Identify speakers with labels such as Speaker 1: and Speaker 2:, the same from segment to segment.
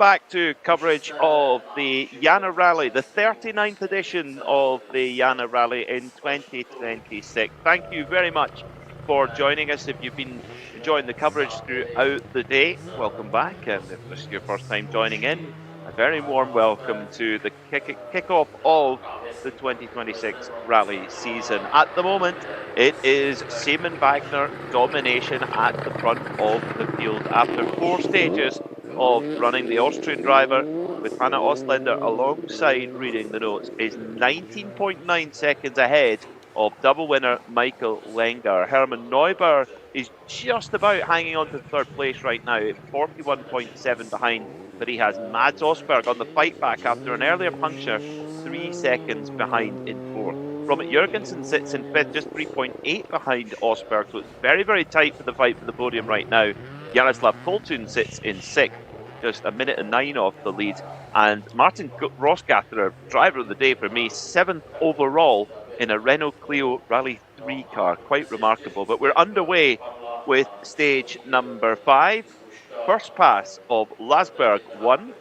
Speaker 1: back to coverage of the Jännerrallye, the 39th edition of the Jännerrallye in 2026. Thank you very much for joining us. If you've been enjoying the coverage throughout the day, welcome back. And if this is your first time joining in, a very warm welcome to the kick-off of the 2026 rally season. At the moment, it is Simon Wagner domination at the front of the field after 4 stages of running. The Austrian driver with Hannah Ostländer alongside reading the notes is 19.9 seconds ahead of double winner Michael Lenger. Hermann Neubauer is just about hanging on to third place right now, 41.7 behind, but he has Mads Osberg on the fight back after an earlier puncture, 3 seconds behind in fourth. Robert Jurgensen sits in fifth, just 3.8 behind Osberg, so it's very, very tight for the fight for the podium right now. Jaroslav Koltun sits in sixth, just 1 minute and 9 off the lead. And Martin Rossgatterer, driver of the day for me, 7th overall in a Renault Clio Rally 3 car. Quite remarkable. But we're underway with stage number 5. First pass of Lasberg 1.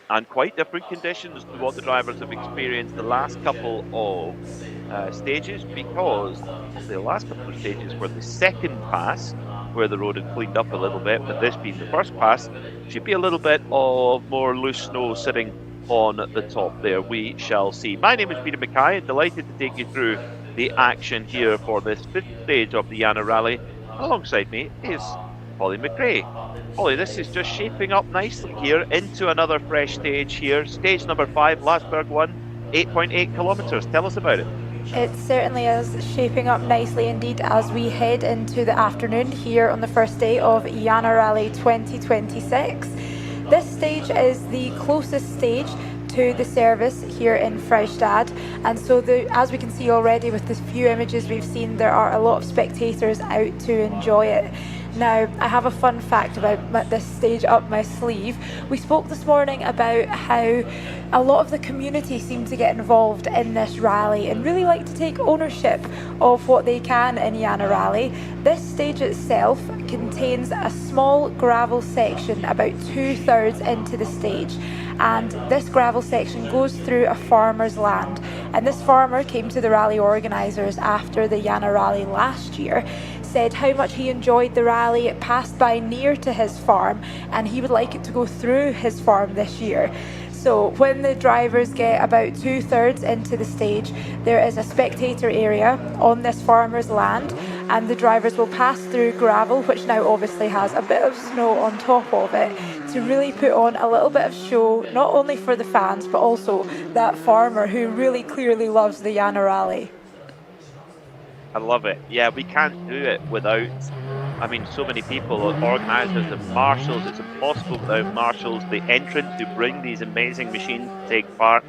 Speaker 1: And quite different conditions to what the drivers have experienced the last couple of stages, because the last couple of stages were the second pass where the road had cleaned up a little bit, but this being the first pass, should be a little bit of more loose snow sitting on the top there. We shall see. My name is Peter McRae, and delighted to take you through the action here for this 5th stage of the Jännerrallye. Alongside me is Hollie McRae. Hollie, this is just shaping up nicely here into another fresh stage here. Stage number 5, Lasberg 1, 8.8 kilometres. Tell us about it.
Speaker 2: It certainly is shaping up nicely indeed as we head into the afternoon here on the first day of Jännerrallye 2026. This stage is the closest stage to the service here in Freistadt, and so as we can see already with the few images we've seen, there are a lot of spectators out to enjoy it. Now, I have a fun fact about this stage up my sleeve. We spoke this morning about how a lot of the community seem to get involved in this rally and really like to take ownership of what they can in Jännerrallye. This stage itself contains a small gravel section about 2/3 into the stage, and this gravel section goes through a farmer's land. And this farmer came to the rally organisers after the Jännerrallye last year, said how much he enjoyed the rally. It passed by near to his farm and he would like it to go through his farm this year. So when the drivers get about 2/3 into the stage, there is a spectator area on this farmer's land, and the drivers will pass through gravel, which now obviously has a bit of snow on top of it, to really put on a little bit of show, not only for the fans, but also that farmer who really clearly loves the Jännerrallye.
Speaker 1: I love it. Yeah, we can't do it without, so many people, organisers and marshals. It's impossible without marshals, the entrants who bring these amazing machines to take part.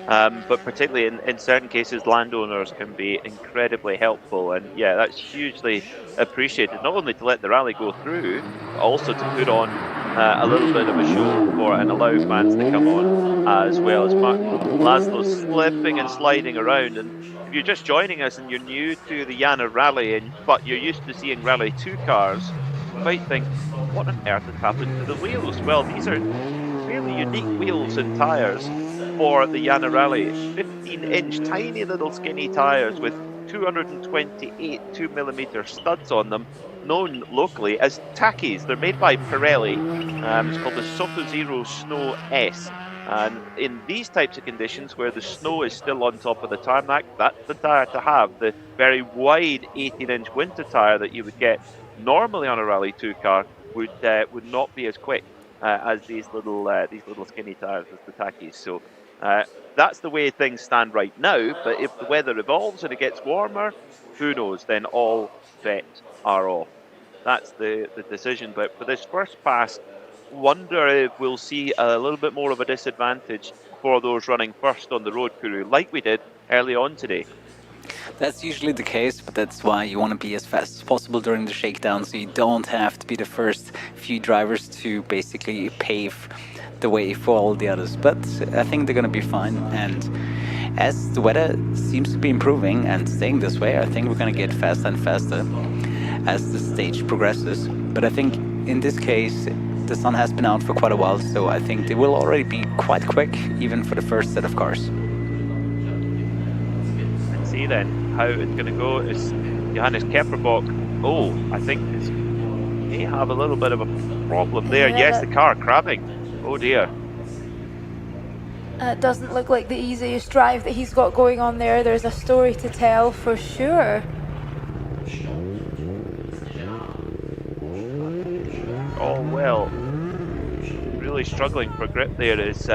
Speaker 1: But particularly in certain cases, landowners can be incredibly helpful. And yeah, that's hugely appreciated, not only to let the rally go through, but also to put on a little bit of a show for and allow fans to come on as well. As Martin Laszlo slipping and sliding around. And if you're just joining us and you're new to the Jännerrallye, but you're used to seeing Rally 2 cars, you might think, what on earth has happened to the wheels? Well, these are fairly unique wheels and tyres for the Jännerrallye. 15-inch tiny little skinny tyres with 228 2mm studs on them, known locally as Takis. They're made by Pirelli. It's called the Soto Zero Snow S. And in these types of conditions where the snow is still on top of the tarmac, that's the tyre to have. The very wide 18-inch winter tyre that you would get normally on a Rally 2 car would not be as quick as these little skinny tyres as the Takis. So that's the way things stand right now. But if the weather evolves and it gets warmer, who knows? Then all bets are off. That's the decision. But for this first pass, wonder if we'll see a little bit more of a disadvantage for those running first on the road crew, like we did early on today.
Speaker 3: That's usually the case, but that's why you want to be as fast as possible during the shakedown, so you don't have to be the first few drivers to basically pave the way for all the others. But I think they're going to be fine, and as the weather seems to be improving and staying this way, I think we're going to get faster and faster as the stage progresses. But I think in this case, the sun has been out for quite a while, so I think they will already be quite quick, even for the first set of cars.
Speaker 1: Let's see then how it's going to go. Is Johannes Kepperbach, oh, I think this may have a little bit of a problem there.
Speaker 2: Yeah,
Speaker 1: yes, the car crabbing. Oh dear.
Speaker 2: It doesn't look like the easiest drive that he's got going on there. There's a story to tell for sure.
Speaker 1: Oh well, really struggling for grip there is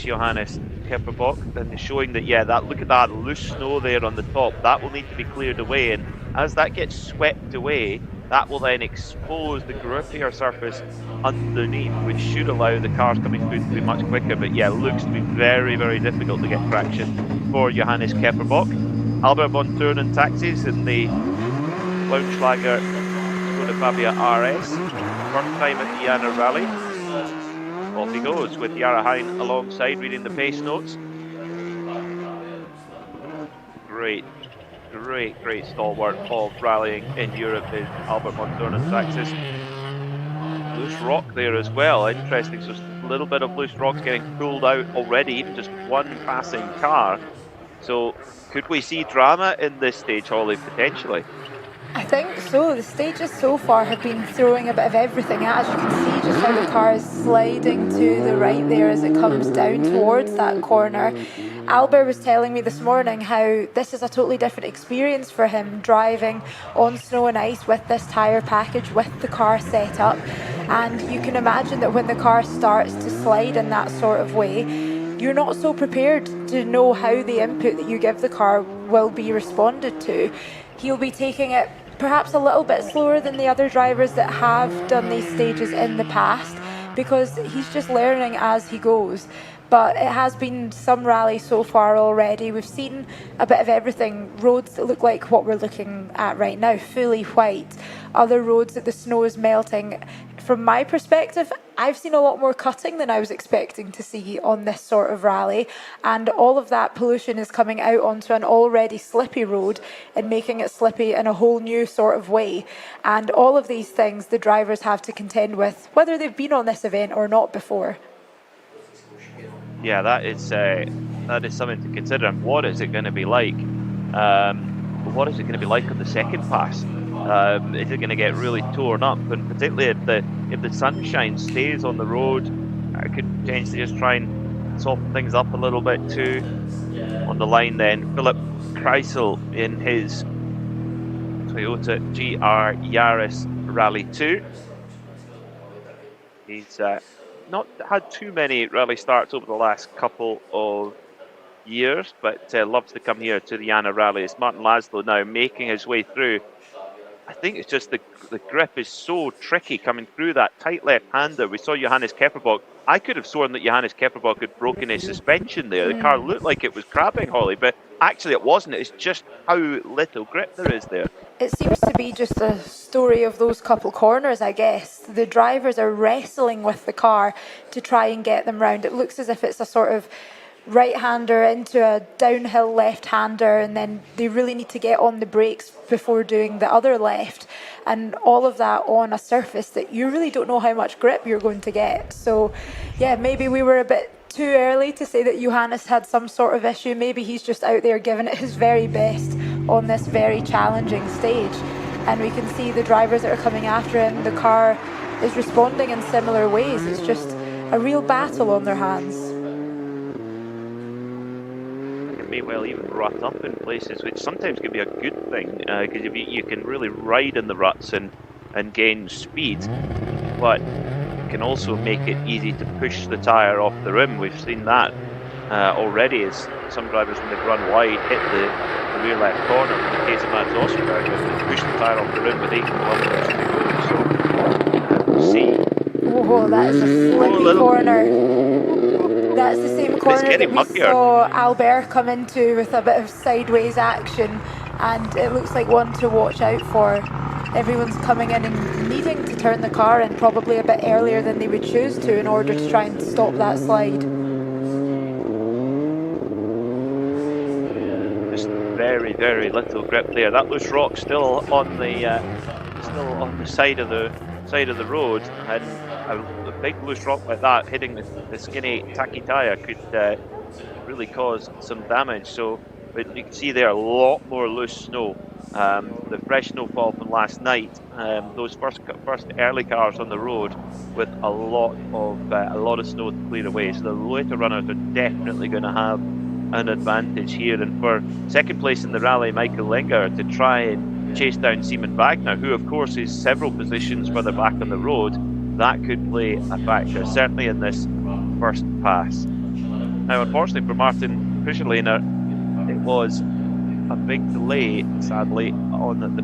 Speaker 1: Johannes Kepperbach, and showing that, yeah, that, look at that loose snow there on the top, that will need to be cleared away, and as that gets swept away, that will then expose the grippier surface underneath, which should allow the cars coming through to be much quicker. But yeah, looks to be very, very difficult to get traction for Johannes Kepperbach. Albert von Thurnen taxis in the Launschlager Skoda Fabia RS. First time at the Jännerrallye. Off he goes with Jara Hein alongside, reading the pace notes. Great stalwart of rallying in Europe is Albert von Thurnen taxis. Loose rock there as well, interesting. So a little bit of loose rocks getting pulled out already, even just one passing car. So could we see drama in this stage, Hollie, potentially?
Speaker 2: I think so. The stages so far have been throwing a bit of everything at us. You can see just how the car is sliding to the right there as it comes down towards that corner. Albert was telling me this morning how this is a totally different experience for him, driving on snow and ice with this tyre package, with the car set up. And you can imagine that when the car starts to slide in that sort of way, you're not so prepared to know how the input that you give the car will be responded to. He'll be taking it perhaps a little bit slower than the other drivers that have done these stages in the past, because he's just learning as he goes. But it has been some rally so far already. We've seen a bit of everything. Roads that look like what we're looking at right now, fully white. Other roads that the snow is melting. From my perspective, I've seen a lot more cutting than I was expecting to see on this sort of rally. And all of that pollution is coming out onto an already slippy road and making it slippy in a whole new sort of way. And all of these things the drivers have to contend with, whether they've been on this event or not before.
Speaker 1: Yeah, that is something to consider. And what is it going to be like? What is it going to be like on the second pass? Is it going to get really torn up? And particularly if the sunshine stays on the road, I could potentially just try and soften things up a little bit too. On the line then, Philip Kreisel in his Toyota GR Yaris Rally 2. He's not had too many rally starts over the last couple of years, but loves to come here to the Jännerrallye. It's Martin Laszlo now making his way through. I think it's just the grip is so tricky coming through that tight left-hander. We saw Johannes Kepperbach. I could have sworn that Johannes Kepperbach had broken his suspension there. The car looked like it was crabbing, Hollie, but actually it wasn't. It's just how little grip there is there. It
Speaker 2: seems to be just a story of those couple corners, I guess. The drivers are wrestling with the car to try and get them round. It looks as if it's a sort of right-hander into a downhill left-hander, and then they really need to get on the brakes before doing the other left, and all of that on a surface that you really don't know how much grip you're going to get. So yeah, maybe we were a bit too early to say that Johannes had some sort of issue. Maybe he's just out there giving it his very best on this very challenging stage, and we can see the drivers that are coming after him, the car is responding in similar ways. It's just a real battle on their hands.
Speaker 1: May well even rut up in places, which sometimes can be a good thing, because you can really ride in the ruts and gain speed, but it can also make it easy to push the tyre off the rim. We've seen that already, as some drivers, when they've run wide, hit the rear left corner. In the case of Mads Osterberg, they pushed the tyre off the rim with 8 kilometres to go. So we'll see.
Speaker 2: Oh, that is a slippy corner. That's the same corner that we saw Albert come into with a bit of sideways action, and it looks like one to watch out for. Everyone's coming in and needing to turn the car in probably a bit earlier than they would choose to in order to try and stop that slide.
Speaker 1: Just very, very little grip there. That loose rock still on the side of the road, and a big loose rock like that hitting the skinny tacky tyre could really cause some damage. So, but you can see there a lot more loose snow. The fresh snowfall from last night. Those first early cars on the road with a lot of snow to clear away. So the later runners are definitely going to have an advantage here. And for second place in the rally, Michael Linger to try and chase down Simon Wagner, who of course is several positions further back on the road. That could play a factor, certainly in this first pass. Now, unfortunately for Martin Kuschelehner, it was a big delay, sadly, on the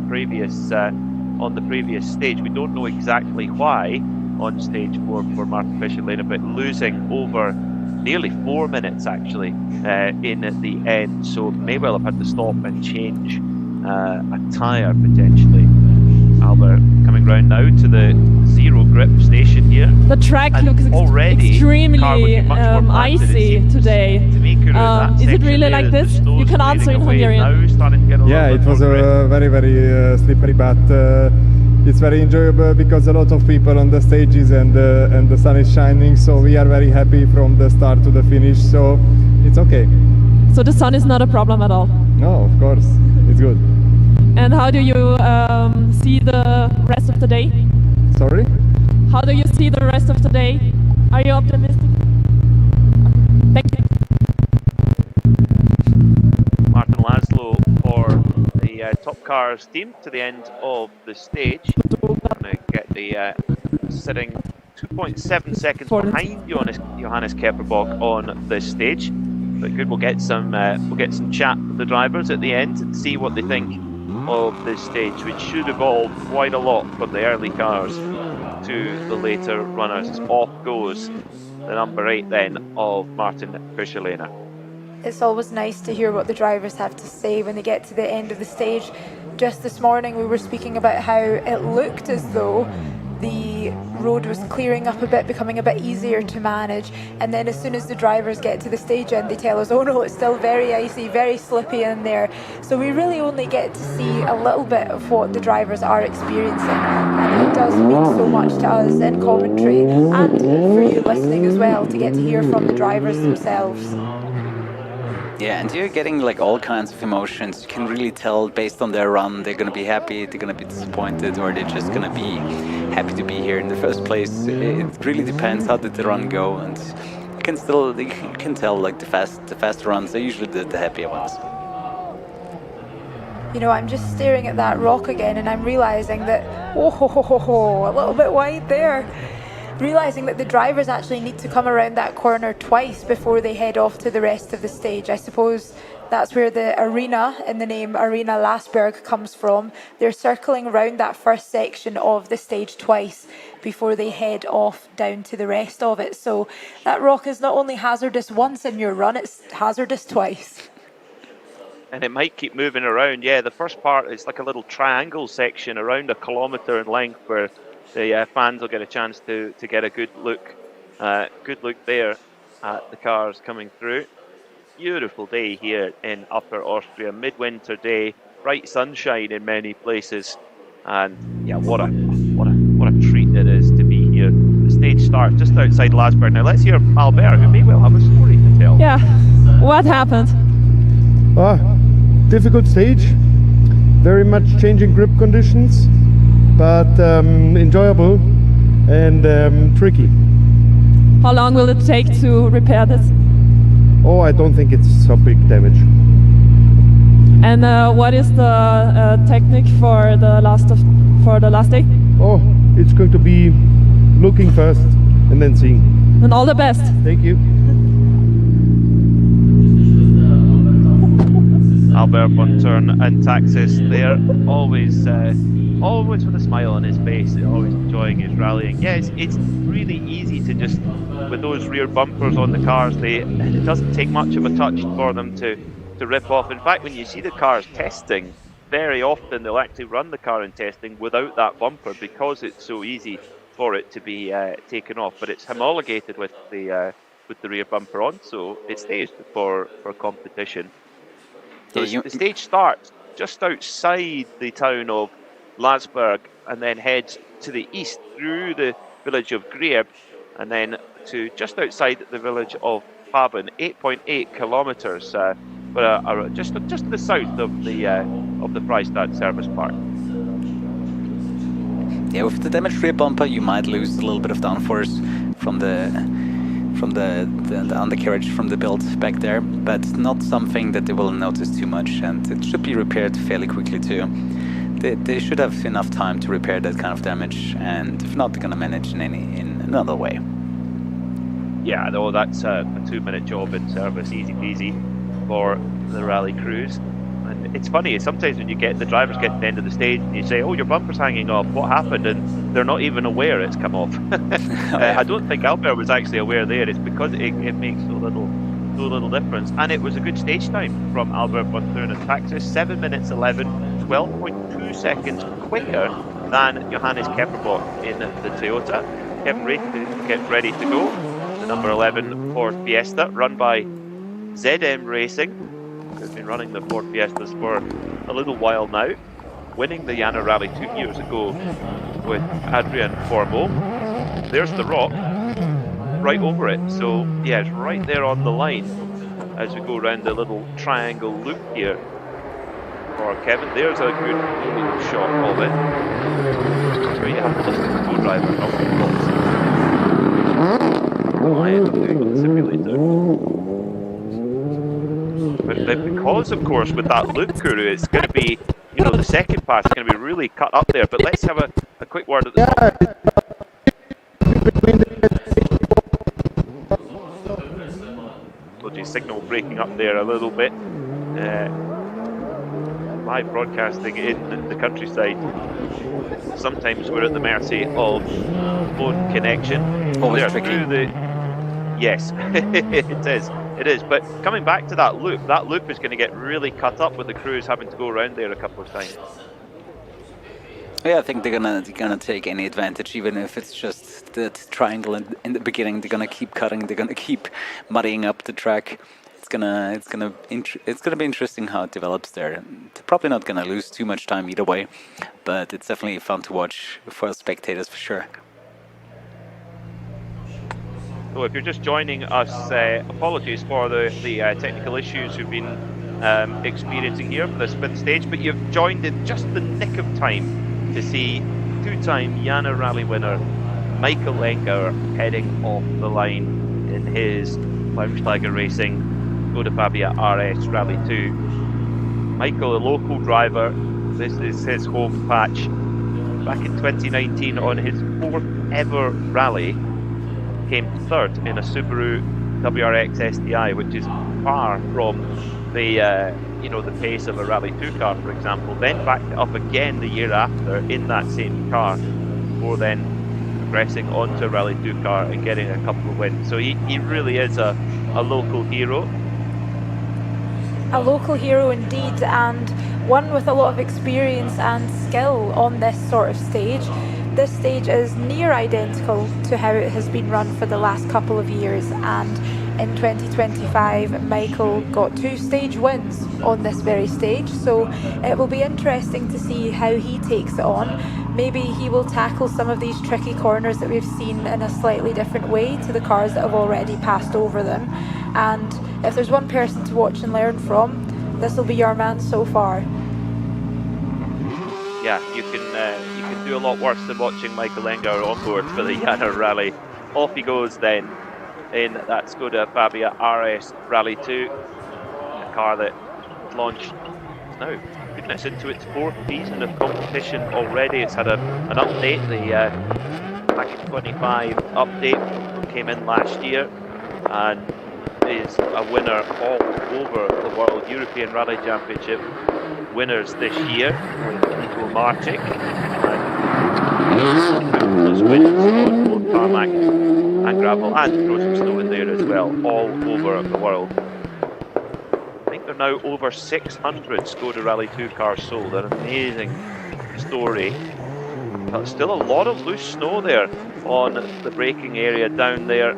Speaker 1: previous stage. We don't know exactly why on stage 4 for Martin Kuschelehner, but losing over nearly 4 minutes actually in the end. So may well have had to stop and change a tyre potentially. Albert coming round now to the zero grip station here.
Speaker 4: The track
Speaker 1: and
Speaker 4: looks
Speaker 1: already
Speaker 4: extremely icy today. Is it really like this? You can answer in Hungarian.
Speaker 5: Yeah, it was a very slippery, but it's very enjoyable because a lot of people on the stages and the sun is shining, so we are very happy from the start to the finish, so it's okay.
Speaker 4: So the sun is not a problem at all?
Speaker 5: No, of course, it's good.
Speaker 4: And how do you see the rest of the day?
Speaker 5: Sorry?
Speaker 4: How do you see the rest of the day? Are you optimistic? Thank you.
Speaker 1: Martin Laszlo for the top cars team to the end of the stage. Going to get the sitting 2.7 seconds behind Johannes Kepperbog on this stage. But good, we'll get some chat with the drivers at the end and see what they think of this stage, which should evolve quite a lot from the early cars to the later runners. As off goes the number 8 then of Martin Kuschelehner.
Speaker 2: It's always nice to hear what the drivers have to say when they get to the end of the stage. Just this morning we were speaking about how it looked as though the road was clearing up a bit, becoming a bit easier to manage, and then as soon as the drivers get to the stage end they tell us, oh no, it's still very icy, very slippy in there. So we really only get to see a little bit of what the drivers are experiencing, and it does mean so much to us in commentary and for you listening as well to get to hear from the drivers themselves.
Speaker 3: Yeah, and you're getting like all kinds of emotions. You can really tell based on their run, they're going to be happy, they're going to be disappointed, or they're just going to be happy to be here in the first place. It really depends how did the run go, and you can tell like the fast runs are usually the happier ones.
Speaker 2: You know, I'm just staring at that rock again, and I'm realizing that a little bit wide there. Realising that the drivers actually need to come around that corner twice before they head off to the rest of the stage. I suppose that's where the arena in the name Arena Lasberg comes from. They're circling around that first section of the stage twice before they head off down to the rest of it. So that rock is not only hazardous once in your run, it's hazardous twice.
Speaker 1: And it might keep moving around. Yeah, the first part is like a little triangle section around 1 kilometre in length where the fans will get a chance to get a good look there at the cars coming through. Beautiful day here in Upper Austria, midwinter day, bright sunshine in many places, and yeah, what a treat it is to be here. The stage starts just outside Lasberg. Now let's hear Albert, who may well have a story to tell.
Speaker 4: Yeah, what happened?
Speaker 5: Difficult stage, very much changing grip conditions, but enjoyable and tricky.
Speaker 4: How long will it take to repair this?
Speaker 5: Oh, I don't think it's so big damage.
Speaker 4: And what is the technique for the last day?
Speaker 5: Oh, it's going to be looking first and then seeing.
Speaker 4: And all the best.
Speaker 5: Thank you.
Speaker 1: Albert von Thurn and Taxis there, always with a smile on his face, always enjoying his rallying. Yeah, it's really easy to just, with those rear bumpers on the cars, it doesn't take much of a touch for them to rip off. In fact, when you see the cars testing, very often they'll actually run the car in testing without that bumper because it's so easy for it to be taken off. But it's homologated with the rear bumper on, so it stays for competition. So the stage starts just outside the town of Lasberg and then heads to the east through the village of Greer, and then to just outside the village of Pavan, 8.8 kilometres, but just to the south of the Freistadt Service Park.
Speaker 3: Yeah, with the damaged rear bumper, you might lose a little bit of downforce from the undercarriage from the build back there, but not something that they will notice too much, and it should be repaired fairly quickly too. They should have enough time to repair that kind of damage, and if not, they're gonna manage in another way.
Speaker 1: Yeah, no, that's a 2-minute job in service, easy peasy for the rally crews. And it's funny, sometimes when the drivers get to the end of the stage and you say, oh, your bumper's hanging off, what happened? And they're not even aware it's come off. I don't think Albert was actually aware there. It's because it makes so little difference. And it was a good stage time from Albert von Thurn and Taxis, 7 minutes 11, 12.2 seconds quicker than Johannes Kepperbach in the Toyota. Get ready to go. The number 11 Ford Fiesta, run by ZM Racing. They've been running the Ford Fiestas for a little while now, winning the Jännerrallye 2 years ago with Adrian Formeau. There's the rock, right over it. So yeah, it's right there on the line as we go around the little triangle loop here for Kevin. There's a good little shot of it. That's where you have to listen to the co-driver of the simulator. But because, of course, with that loop, Kuru, it's going to be, the second pass is going to be really cut up there. But let's have a quick word at the top. Apologies, signal breaking up there a little bit. Live broadcasting in the countryside. Sometimes we're at the mercy of phone connection.
Speaker 3: Always tricky.
Speaker 1: Yes, it is. But coming back to that loop is going to get really cut up with the crews having to go around there a couple of times.
Speaker 3: Yeah, I think they're gonna take any advantage, even if it's just that triangle in the beginning. They're gonna keep cutting. They're gonna keep muddying up the track. It's gonna be interesting how it develops there. They're probably not gonna lose too much time either way, but it's definitely fun to watch for spectators for sure.
Speaker 1: So if you're just joining us, apologies for the technical issues we've been experiencing here for this fifth stage, but you've joined in just the nick of time to see two-time Jännerrallye winner Michael Lengauer heading off the line in his Launchtiger Racing Skoda Fabia RS Rally 2. Michael, a local driver, this is his home patch. Back in 2019 on his 4th ever rally, came 3rd in a Subaru WRX STI, which is far from the the pace of a Rally 2 car, for example. Then backed it up again the year after in that same car, before then progressing onto a Rally 2 car and getting a couple of wins. So he really is a local hero.
Speaker 2: A local hero indeed, and one with a lot of experience and skill on this sort of stage. This stage is near identical to how it has been run for the last couple of years, and in 2025 Michael got 2 stage wins on this very stage, so it will be interesting to see how he takes it on. Maybe he will tackle some of these tricky corners that we've seen in a slightly different way to the cars that have already passed over them, and if there's one person to watch and learn from, this will be your man so far.
Speaker 1: Yeah, you can do a lot worse than watching Michael Lengauer on board for the Jännerrallye. Off he goes then in that Skoda Fabia RS Rally 2, a car that launched now, goodness, into its 4th season of competition already. It's had an update, the Package 25 update came in last year, and is a winner all over the world. European Rally Championship winners this year with Nico Martic, and countless wins on both tarmac and gravel, and throw some snow in there as well, all over the world. I think there are now over 600 Skoda Rally 2 cars sold, an amazing story. But still a lot of loose snow there on the braking area down there.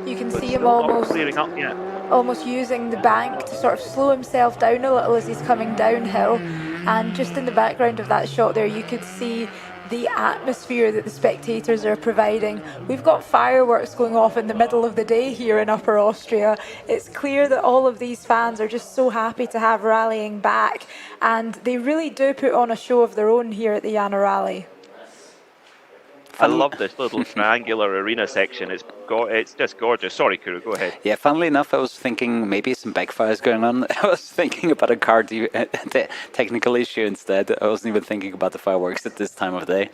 Speaker 2: You can
Speaker 1: But
Speaker 2: see him
Speaker 1: still not clearing up yet.
Speaker 2: almost using the bank to sort of slow himself down a little as he's coming downhill, and just in the background of that shot there you could see the atmosphere that the spectators are providing. We've got fireworks going off in the middle of the day here in Upper Austria. It's clear that all of these fans are just so happy to have rallying back, and they really do put on a show of their own here at the Jännerrallye.
Speaker 1: I love this little triangular arena section. It's just gorgeous. Sorry, Kuru, go ahead.
Speaker 3: Yeah, funnily enough, I was thinking maybe some backfires going on. I was thinking about a car technical issue instead. I wasn't even thinking about the fireworks at this time of day.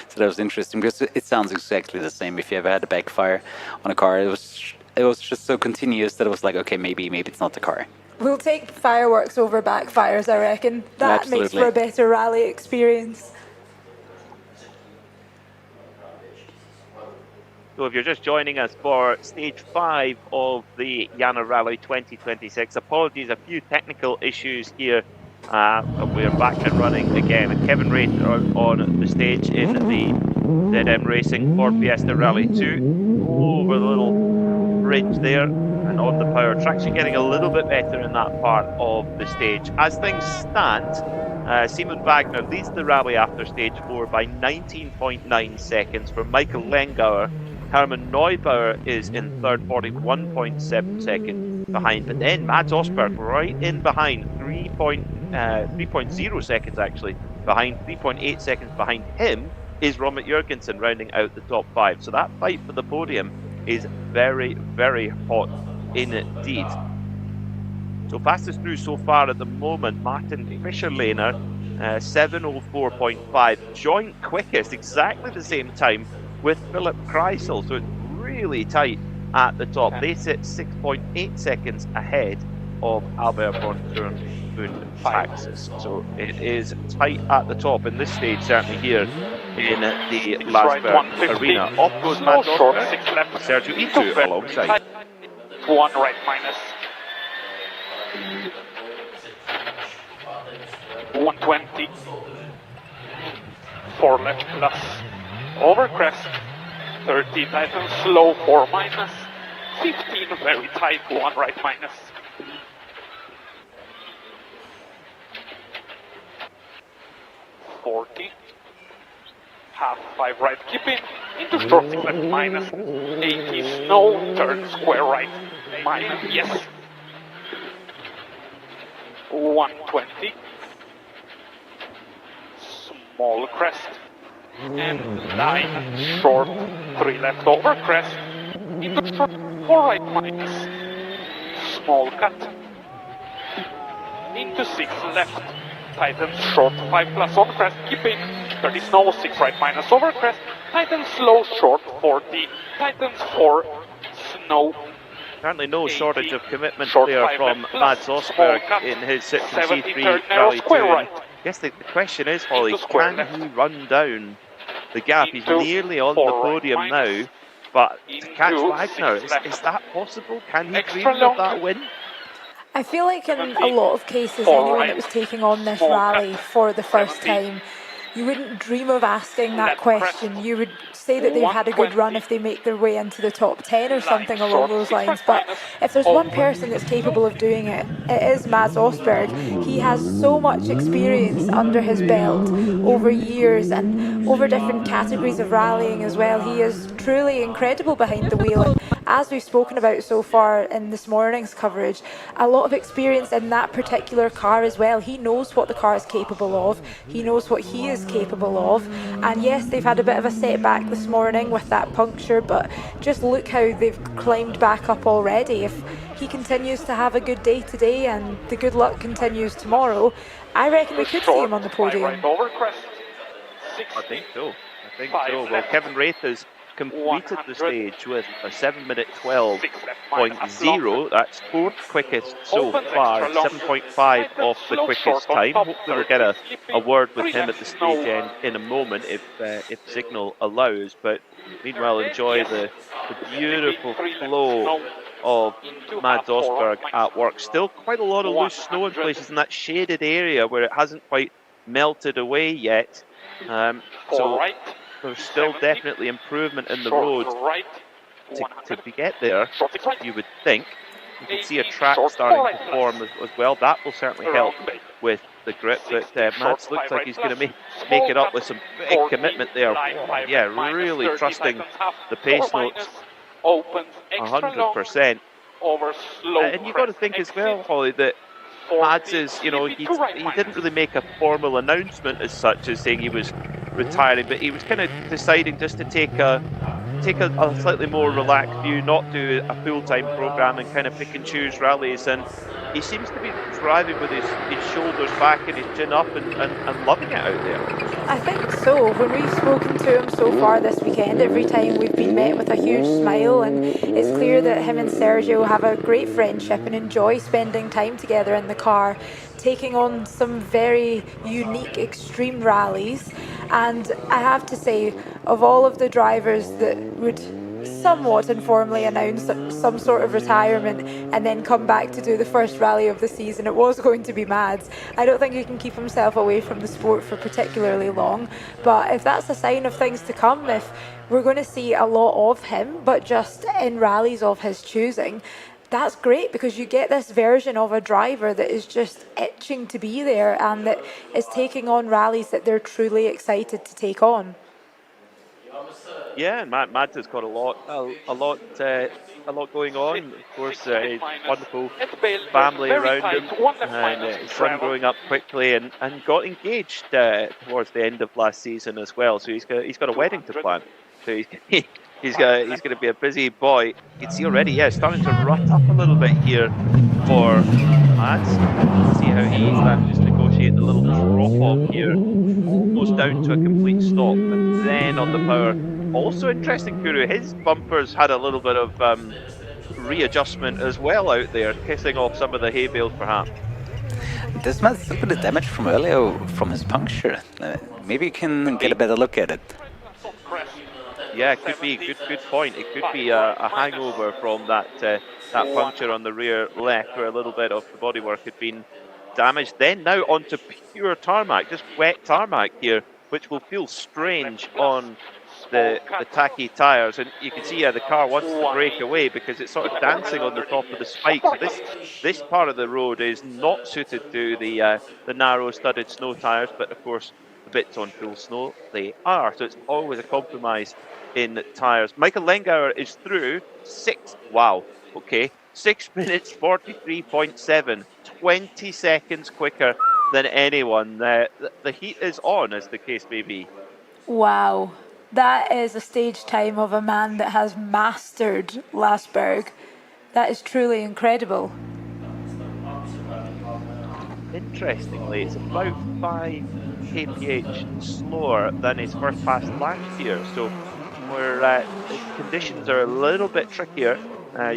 Speaker 3: So that was interesting because it sounds exactly the same. If you ever had a backfire on a car, it was just so continuous that it was like, okay, maybe it's not the car.
Speaker 2: We'll take fireworks over backfires, I reckon. That
Speaker 3: Absolutely.
Speaker 2: makes for a better rally experience.
Speaker 1: So if you're just joining us for stage 5 of the Jännerrallye 2026, apologies, a few technical issues here. We're back and running again. Kevin Wraith on the stage in the ZM Racing Ford Fiesta Rally 2. Over the little bridge there and on the power tracks. You're getting a little bit better in that part of the stage. As things stand, Simon Wagner leads the rally after stage 4 by 19.9 seconds. For Michael Lengauer, Hermann Neubauer is in third, 41.7 seconds behind. But then Mads Osberg right in behind, 3.0 seconds actually behind, 3.8 seconds behind him is Robert Jurgensen rounding out the top 5. So that fight for the podium is very, very hot indeed. So fastest through so far at the moment, Martin Fischerlehner, 7:04.5, joint quickest, exactly the same time with Philip Kreisel, so it's really tight at the top. They sit 6.8 seconds ahead of Albert von Thurn und Taxis. So it is tight at the top in this stage, certainly here in the Lasberg Arena. Off goes Mads Osberg, Sergio Itu alongside.
Speaker 6: 1 right minus. 120. 4 left plus. Over crest. 30 tightens slow, 4 minus. 15 very tight, 1 right minus. 40. Half 5 right keeping. Into short 6 left minus. 80 snow, turn square right. Minus, yes. 120. Small crest. And 9 short, 3 left over crest. Into short, 4 right minus. Small cut. Into 6 left. Tightens short, 5 plus on crest, keeping. 30 snow, 6 right minus over crest. Tightens slow, short, 40. Tightens 4, snow.
Speaker 1: Certainly no shortage of commitment there from Mads Osberg in his Citroen C3 Rally 2.
Speaker 6: Right.
Speaker 1: I guess the question is, Hollie, can he run down the gap? He's nearly on the podium now, but to catch Wagner, is that possible? Can he dream of that win?
Speaker 2: I feel like in a lot of cases, anyone that was taking on this rally for the first time, you wouldn't dream of asking that question. You would say that they've had a good run if they make their way into the top 10 or something along those lines. But if there's one person that's capable of doing it, it is Mads Osberg. He has so much experience under his belt over years and over different categories of rallying as well. He is truly incredible behind the wheel. And as we've spoken about so far in this morning's coverage, a lot of experience in that particular car as well. He knows what the car is capable of. He knows what he is capable of. And yes, they've had a bit of a setback this morning with that puncture, but just look how they've climbed back up already. If he continues to have a good day today and the good luck continues tomorrow, I reckon we could see him on the podium.
Speaker 1: I think so. Well, Kevin Wraith has completed the stage with a 7:12.0. That's 4th quickest so far, 7.5 off the quickest time. Hopefully we'll get a word with him at the stage end in a moment if signal allows. But meanwhile, enjoy the beautiful flow of Mads Osberg at work. Still quite a lot of loose snow in places in that shaded area where it hasn't quite melted away yet. So there's still definitely improvement in the road to get there, you would think. You can see a track starting to form as well. That will certainly help with the grip, but Mads looks like he's going to make it up with some big commitment there. Yeah, really trusting the pace notes 100%. And you've got to think as well, Hollie, that Mads is, he didn't really make a formal announcement as such as saying he was retiring, but he was kind of deciding just to take a slightly more relaxed view, not do a full-time program and kind of pick and choose rallies. And he seems to be driving with his shoulders back and his chin up and loving it out there.
Speaker 2: I think so. When we've spoken to him so far this weekend, every time we've been met with a huge smile, and it's clear that him and Sergio have a great friendship and enjoy spending time together in the car, taking on some very unique extreme rallies. And I have to say, of all of the drivers that would somewhat informally announce some sort of retirement and then come back to do the first rally of the season, it was going to be Mads. I don't think he can keep himself away from the sport for particularly long, but if that's a sign of things to come, if we're going to see a lot of him, but just in rallies of his choosing, that's great, because you get this version of a driver that is just itching to be there and that is taking on rallies that they're truly excited to take on.
Speaker 1: Yeah, and Mads has got a lot going on. Of course, his wonderful family around him, and his son growing up quickly, and got engaged towards the end of last season as well. So he's got a wedding to plan. So he's going to be a busy boy. You can see already, starting to rut up a little bit here for Mads. See how he manages to negotiate the little drop off here, almost down to a complete stop, but then on the power. Also interesting, Kuru, his bumpers had a little bit of readjustment as well out there, kissing off some of the hay bales perhaps.
Speaker 3: This might still be the damage from earlier from his puncture. Maybe you can get a better look at it.
Speaker 1: Yeah, it could be. Good point. It could be a hangover from that puncture on the rear left, where a little bit of the bodywork had been damaged. Then now onto pure tarmac, just wet tarmac here, which will feel strange on the tacky tyres, and you can see the car wants to break away because it's sort of dancing on the top of the spikes. So this part of the road is not suited to the narrow studded snow tyres, but of course the bits on full snow they are. So it's always a compromise in tyres. Michael Lengauer is through 6 minutes 43.7, 20 seconds quicker than anyone. The heat is on, as the case may be.
Speaker 2: Wow. That is a stage time of a man that has mastered Lasberg. That is truly incredible.
Speaker 1: Interestingly, it's about 5 kph slower than his first pass last year, so where the conditions are a little bit trickier,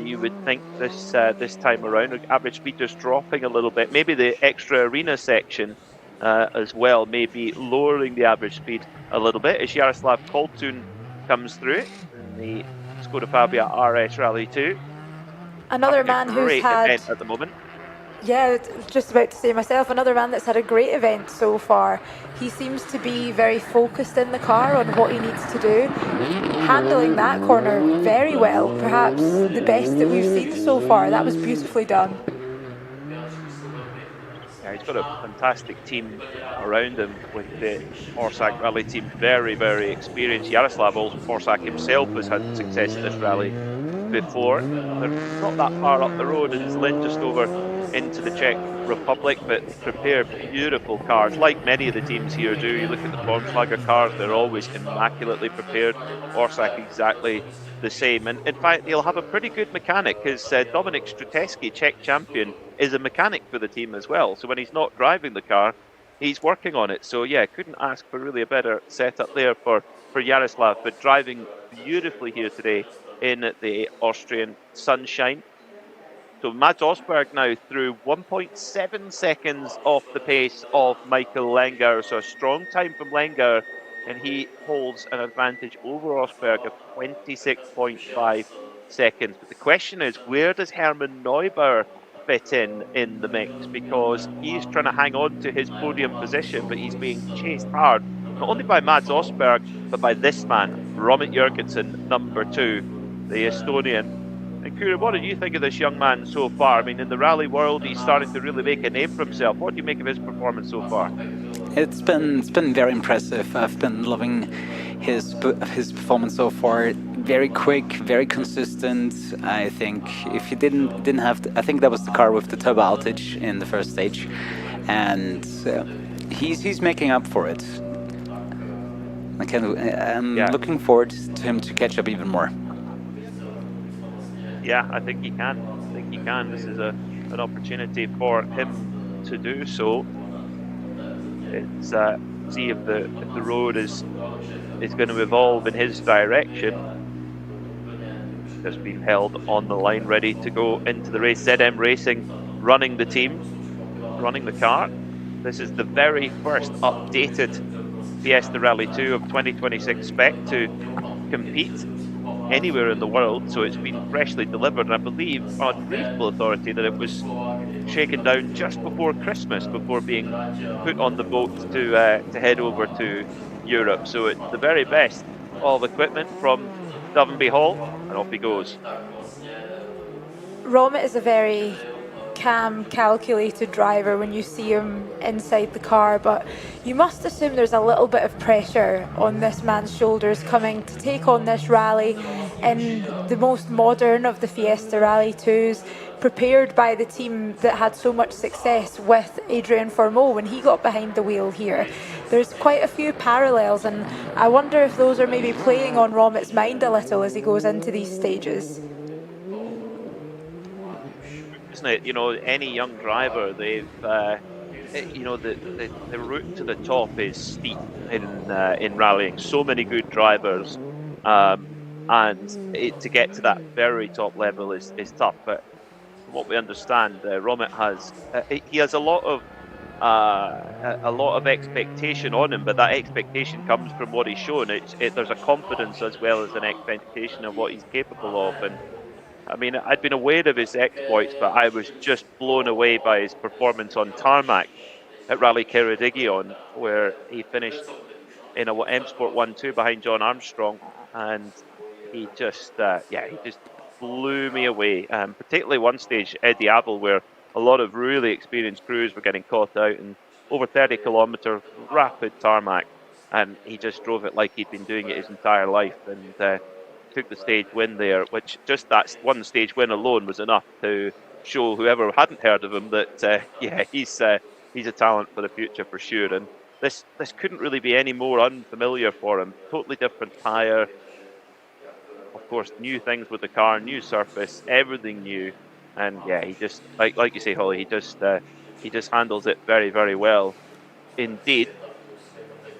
Speaker 1: you would think this time around. Average speed just dropping a little bit. Maybe the extra arena section as well, maybe lowering the average speed a little bit as Jaroslav Koltun comes through in the Skoda Fabia RS Rally 2.
Speaker 2: Another man who's had
Speaker 1: event at the moment.
Speaker 2: Yeah, just about to say myself, another man that's had a great event so far. He seems to be very focused in the car on what he needs to do, handling that corner very well, perhaps the best that we've seen so far. That was beautifully done.
Speaker 1: Yeah, he's got a fantastic team around him with the Orsak rally team, very, very experienced. Jaroslav Orsak himself has had success in this rally before. They're not that far up the road in Zlin, just over into the Czech Republic, but prepare beautiful cars, like many of the teams here do. You look at the Formschlager cars, they're always immaculately prepared. Orsak exactly the same, and in fact he'll have a pretty good mechanic, because Dominik Struteski, Czech champion, is a mechanic for the team as well, so when he's not driving the car he's working on it. So yeah, couldn't ask for really a better setup there for Jaroslav, but driving beautifully here today in the Austrian sunshine. So Mads Osberg now through 1.7 seconds off the pace of Michael Lengauer, so a strong time from Lengauer, and he holds an advantage over Osberg of 26.5 seconds. But the question is, where does Hermann Neubauer fit in the mix? Because he's trying to hang on to his podium position, but he's being chased hard, not only by Mads Osberg, but by this man, Robert Jurgensen, number 2, the Estonian. And Mikuru, what do you think of this young man so far? I mean, in the rally world, he's starting to really make a name for himself. What do you make of his performance so far?
Speaker 3: It's been very impressive. I've been loving his performance so far. Very quick, very consistent. I think if he didn't have, I think that was the car with the turbo outage in the first stage, and he's making up for it. I'm looking forward to him to catch up even more.
Speaker 1: Yeah, I think he can. I think he can. This is an opportunity for him to do so. It's see if the road is going to evolve in his direction. Just been held on the line, ready to go into the race. ZM Racing running the team, running the car. This is the very first updated Fiesta Rally 2 of 2026 spec to compete anywhere in the world, so it's been freshly delivered, and I believe on reasonable authority that it was shaken down just before Christmas, before being put on the boat to head over to Europe. So it's the very best of equipment from Dovenby Hall, and off he goes.
Speaker 2: Romit is a very calm, calculated driver when you see him inside the car, but you must assume there's a little bit of pressure on this man's shoulders coming to take on this rally in the most modern of the Fiesta Rally 2s, prepared by the team that had so much success with Adrian Formeau when he got behind the wheel here. There's quite a few parallels, and I wonder if those are maybe playing on Romit's mind a little as he goes into these stages.
Speaker 1: Isn't it? You know, any young driver, they've you know, the route to the top is steep in rallying. So many good drivers, and to get to that very top level is tough. But from what we understand, Romit has he has a lot of expectation on him, but that expectation comes from what he's shown. There's a confidence as well as an expectation of what he's capable of. And I mean, I'd been aware of his exploits, but I was just blown away by his performance on tarmac at Rally Ceredigion, where he finished in a M Sport 1-2 behind John Armstrong, and he just he just blew me away. Particularly one stage, Eddie Abel, where a lot of really experienced crews were getting caught out in over 30-kilometre rapid tarmac, and he just drove it like he'd been doing it his entire life, and took the stage win there, which just that one stage win alone was enough to show whoever hadn't heard of him that he's a talent for the future for sure. And this couldn't really be any more unfamiliar for him. Totally different tyre, of course, new things with the car, new surface, everything new. And yeah, he just like you say, Hollie, he just handles it very, very well indeed.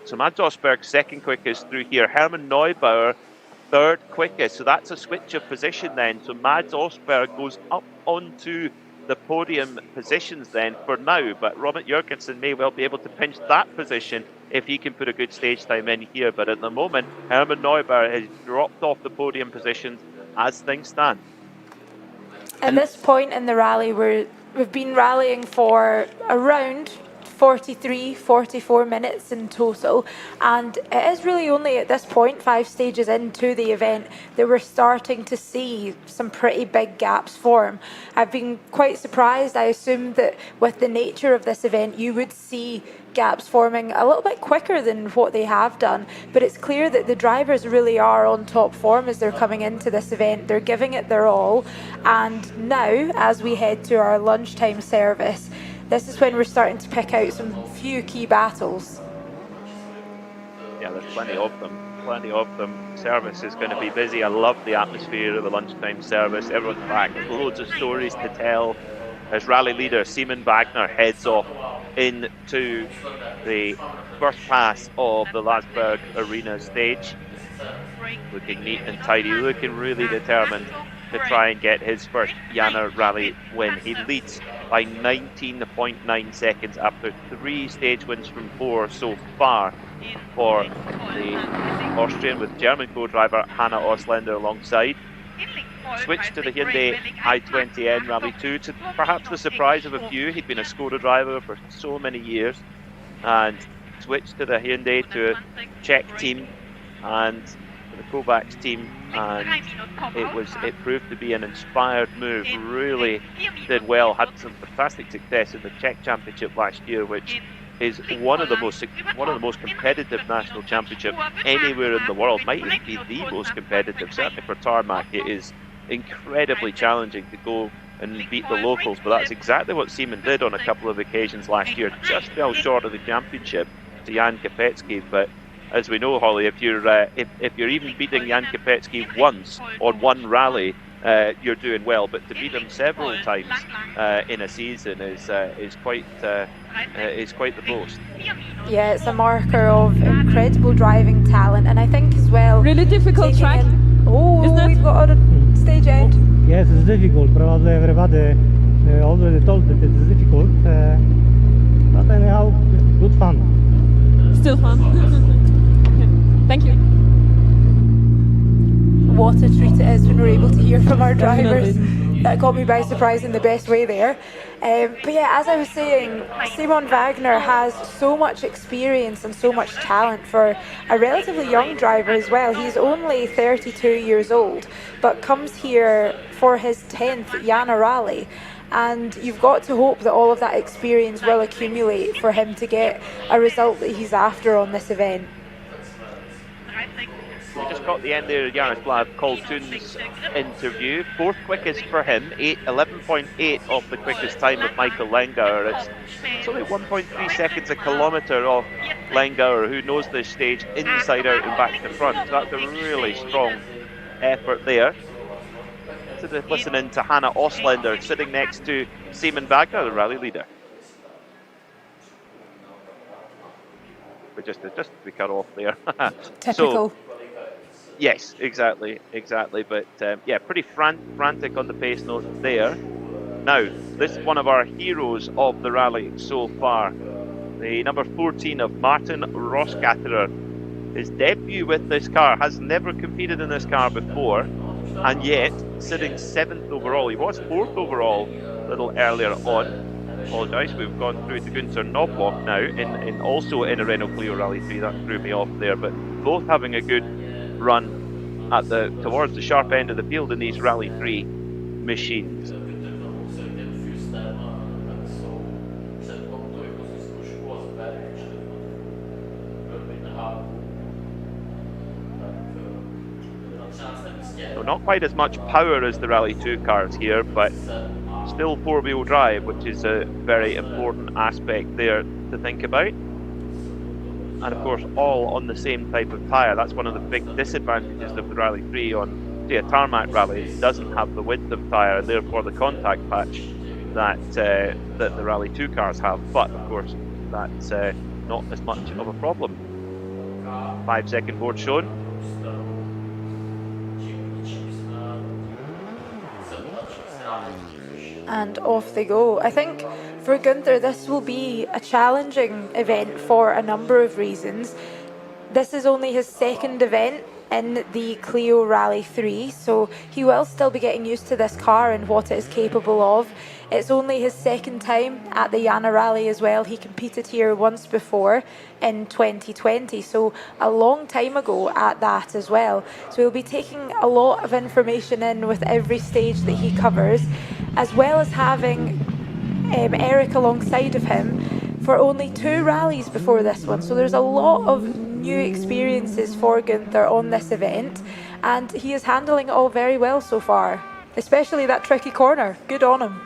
Speaker 1: So Mads Osberg second quickest through here. Hermann Neubauer third quickest, so that's a switch of position then. So Mads Osberg goes up onto the podium positions then for now, but Robert Jurgensen may well be able to pinch that position if he can put a good stage time in here. But at the moment, Hermann Neubauer has dropped off the podium positions as things stand.
Speaker 2: At this point in the rally, we've been rallying for around 43, 44 minutes in total, and it is really only at this point, 5 stages into the event, that we're starting to see some pretty big gaps form. I've been quite surprised. I assumed that with the nature of this event you would see gaps forming a little bit quicker than what they have done, but it's clear that the drivers really are on top form as they're coming into this event. They're giving it their all, and now as we head to our lunchtime service, this is when we're starting to pick out some few key battles.
Speaker 1: Yeah, there's plenty of them. Service is going to be busy. I love the atmosphere of the lunchtime service. Everyone's back. There's loads of stories to tell as rally leader Simon Wagner heads off into the first pass of the Lasberg Arena stage. Looking neat and tidy, looking really determined to try and get his first Jännerrallye win. He leads by 19.9 seconds after 3 stage wins from 4 so far for the Austrian, with German co-driver Hanna Ausländer alongside. Switched to the Hyundai i20N Rally 2 to perhaps the surprise of a few. He'd been a Skoda driver for so many years, and switched to the Hyundai to a Czech team, and the Kovacs team, and it proved to be an inspired move. Really did well, had some fantastic success in the Czech Championship last year, which is one of the most competitive national championships anywhere in the world. Might even be the most competitive, certainly for tarmac. It is incredibly challenging to go and beat the locals, but that's exactly what Seaman did on a couple of occasions last year. Just fell short of the championship to Jan Kopecki, but as we know, Hollie, if you're even beating Jan Kopecki once on one rally, you're doing well. But to beat him several times in a season is quite the boast.
Speaker 2: Yeah, it's a marker of incredible driving talent, and I think as well.
Speaker 4: Really difficult track.
Speaker 2: Isn't it? We've got a stage end.
Speaker 7: Yes, it's difficult. Probably everybody already told that it's difficult, but anyhow, good fun.
Speaker 4: Still fun. Thank you.
Speaker 2: What a treat it is when we're able to hear from our drivers. That caught me by surprise in the best way there. But yeah, as I was saying, Simon Wagner has so much experience and so much talent for a relatively young driver as well. He's only 32 years old, but comes here for his 10th Jännerrallye. And you've got to hope that all of that experience will accumulate for him to get a result that he's after on this event.
Speaker 1: We just got the end there of Jaroslav Koltun's interview. Fourth quickest for him, 11.8 off the quickest time of Michael Lengauer. It's only 1.3 seconds a kilometre off Lengauer, who knows this stage inside out and back to front. So that's a really strong effort there. Listening to Hannah Oslender sitting next to Simon Wagner, the rally leader. But just we cut off there.
Speaker 2: Typical.
Speaker 1: So, yes, exactly. But yeah, pretty frantic on the pace note there. Now, this is one of our heroes of the rally so far. The number 14 of Martin Roskatterer. His debut with this car, has never competed in this car before, and yet sitting 7th overall. He was 4th overall a little earlier on. Apologise, we've gone through to Gunther Knobloch now, also in a Renault Clio Rally 3. That threw me off there, but both having a good run at towards the sharp end of the field in these Rally 3 machines. So not quite as much power as the Rally 2 cars here, but still four-wheel drive, which is a very important aspect there to think about. And of course, all on the same type of tyre. That's one of the big disadvantages of the Rally 3 on, say, a tarmac rally. It doesn't have the width of tyre, and therefore the contact patch that the Rally 2 cars have. But of course, that's not as much of a problem. 5-second board shown.
Speaker 2: And off they go. I think for Gunther, this will be a challenging event for a number of reasons. This is only his second event in the Clio Rally 3, so he will still be getting used to this car and what it is capable of. It's only his second time at the Jännerrallye as well. He competed here once before in 2020, so a long time ago at that as well. So he'll be taking a lot of information in with every stage that he covers, as well as having Eric alongside of him for only 2 rallies before this one. So there's a lot of new experiences for Gunther on this event, and he is handling it all very well so far, especially that tricky corner. Good on him.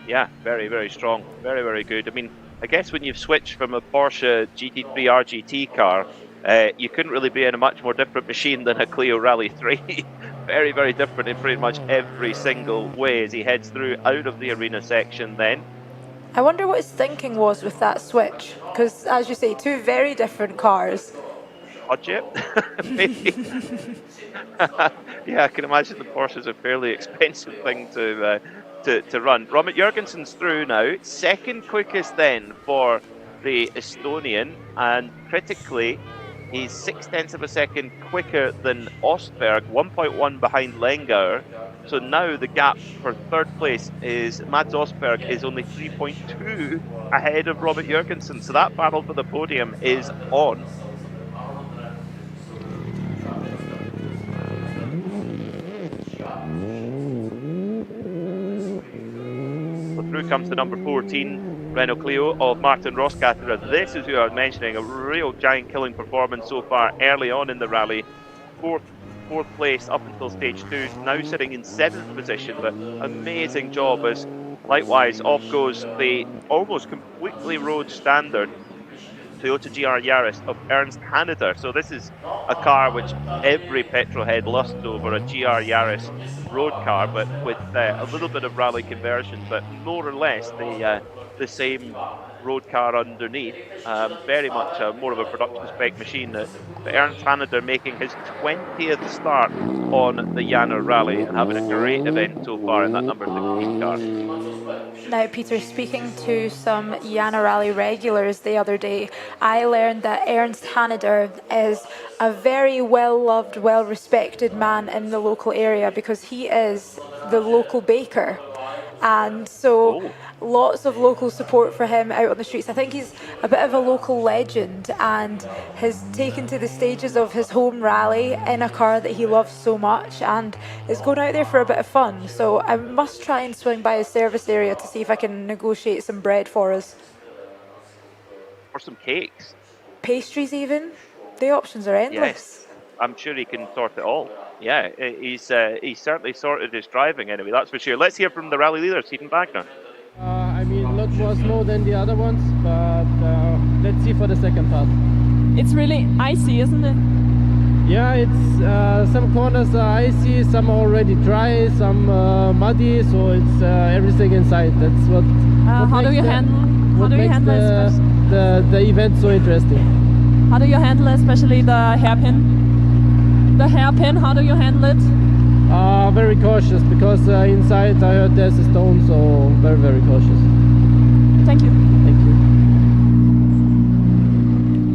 Speaker 1: Yeah, very, very strong. Very, very good. I mean, I guess when you've switched from a Porsche GT3 RGT car, you couldn't really be in a much more different machine than a Clio Rally 3. Very, very different in pretty much every single way as he heads through out of the arena section then.
Speaker 2: I wonder what his thinking was with that switch, because as you say, 2 very different cars.
Speaker 1: Budget, maybe. Yeah, I can imagine the Porsche is a fairly expensive thing to run. Robert Jurgensen's through now, second quickest then for the Estonian, and critically, he's 0.6 of a second quicker than Ostberg, 1.1 behind Lengauer. So now the gap for third place is Mads Ostberg is only 3.2 ahead of Robert Jurgensen. So that battle for the podium is on. comes the number 14 Renault Clio of Martin Rosscatter. This is who I was mentioning, a real giant killing performance so far early on in the rally. Fourth place up until stage 2, now sitting in 7th position, but amazing job as likewise off goes the almost completely road standard Toyota GR Yaris of Ernst Hanader. So this is a car which every petrolhead lusts over, a GR Yaris road car, but with a little bit of rally conversion, but more or less the same road car underneath. Very much more of a production spec machine. Ernst Hanader making his 20th start on the Jännerrallye and having a great event so far in that number 16 car.
Speaker 2: Now, Peter, speaking to some Jännerrallye regulars the other day, I learned that Ernst Hanader is a very well-loved, well-respected man in the local area because he is the local baker. And so lots of local support for him out on the streets. I think he's a bit of a local legend and has taken to the stages of his home rally in a car that he loves so much and is going out there for a bit of fun. So I must try and swing by his service area to see if I can negotiate some bread for us.
Speaker 1: Or some cakes.
Speaker 2: Pastries even. The options are endless.
Speaker 1: Yes, I'm sure he can sort it all. Yeah, he's certainly sorted his driving anyway, that's for sure. Let's hear from the rally leader, Stephen Wagner.
Speaker 8: I mean, a lot more snow than the other ones, but let's see for the second part.
Speaker 4: It's really icy, isn't it?
Speaker 8: Yeah, it's some corners are icy, some are already dry, some muddy, so it's everything inside. That's what
Speaker 4: how do you handle
Speaker 8: the event so interesting.
Speaker 4: How do you handle especially the hairpin? The hairpin, how do you handle it?
Speaker 8: Very cautious, because inside I heard there's a stone, so very, very cautious.
Speaker 4: Thank you.
Speaker 8: Thank you.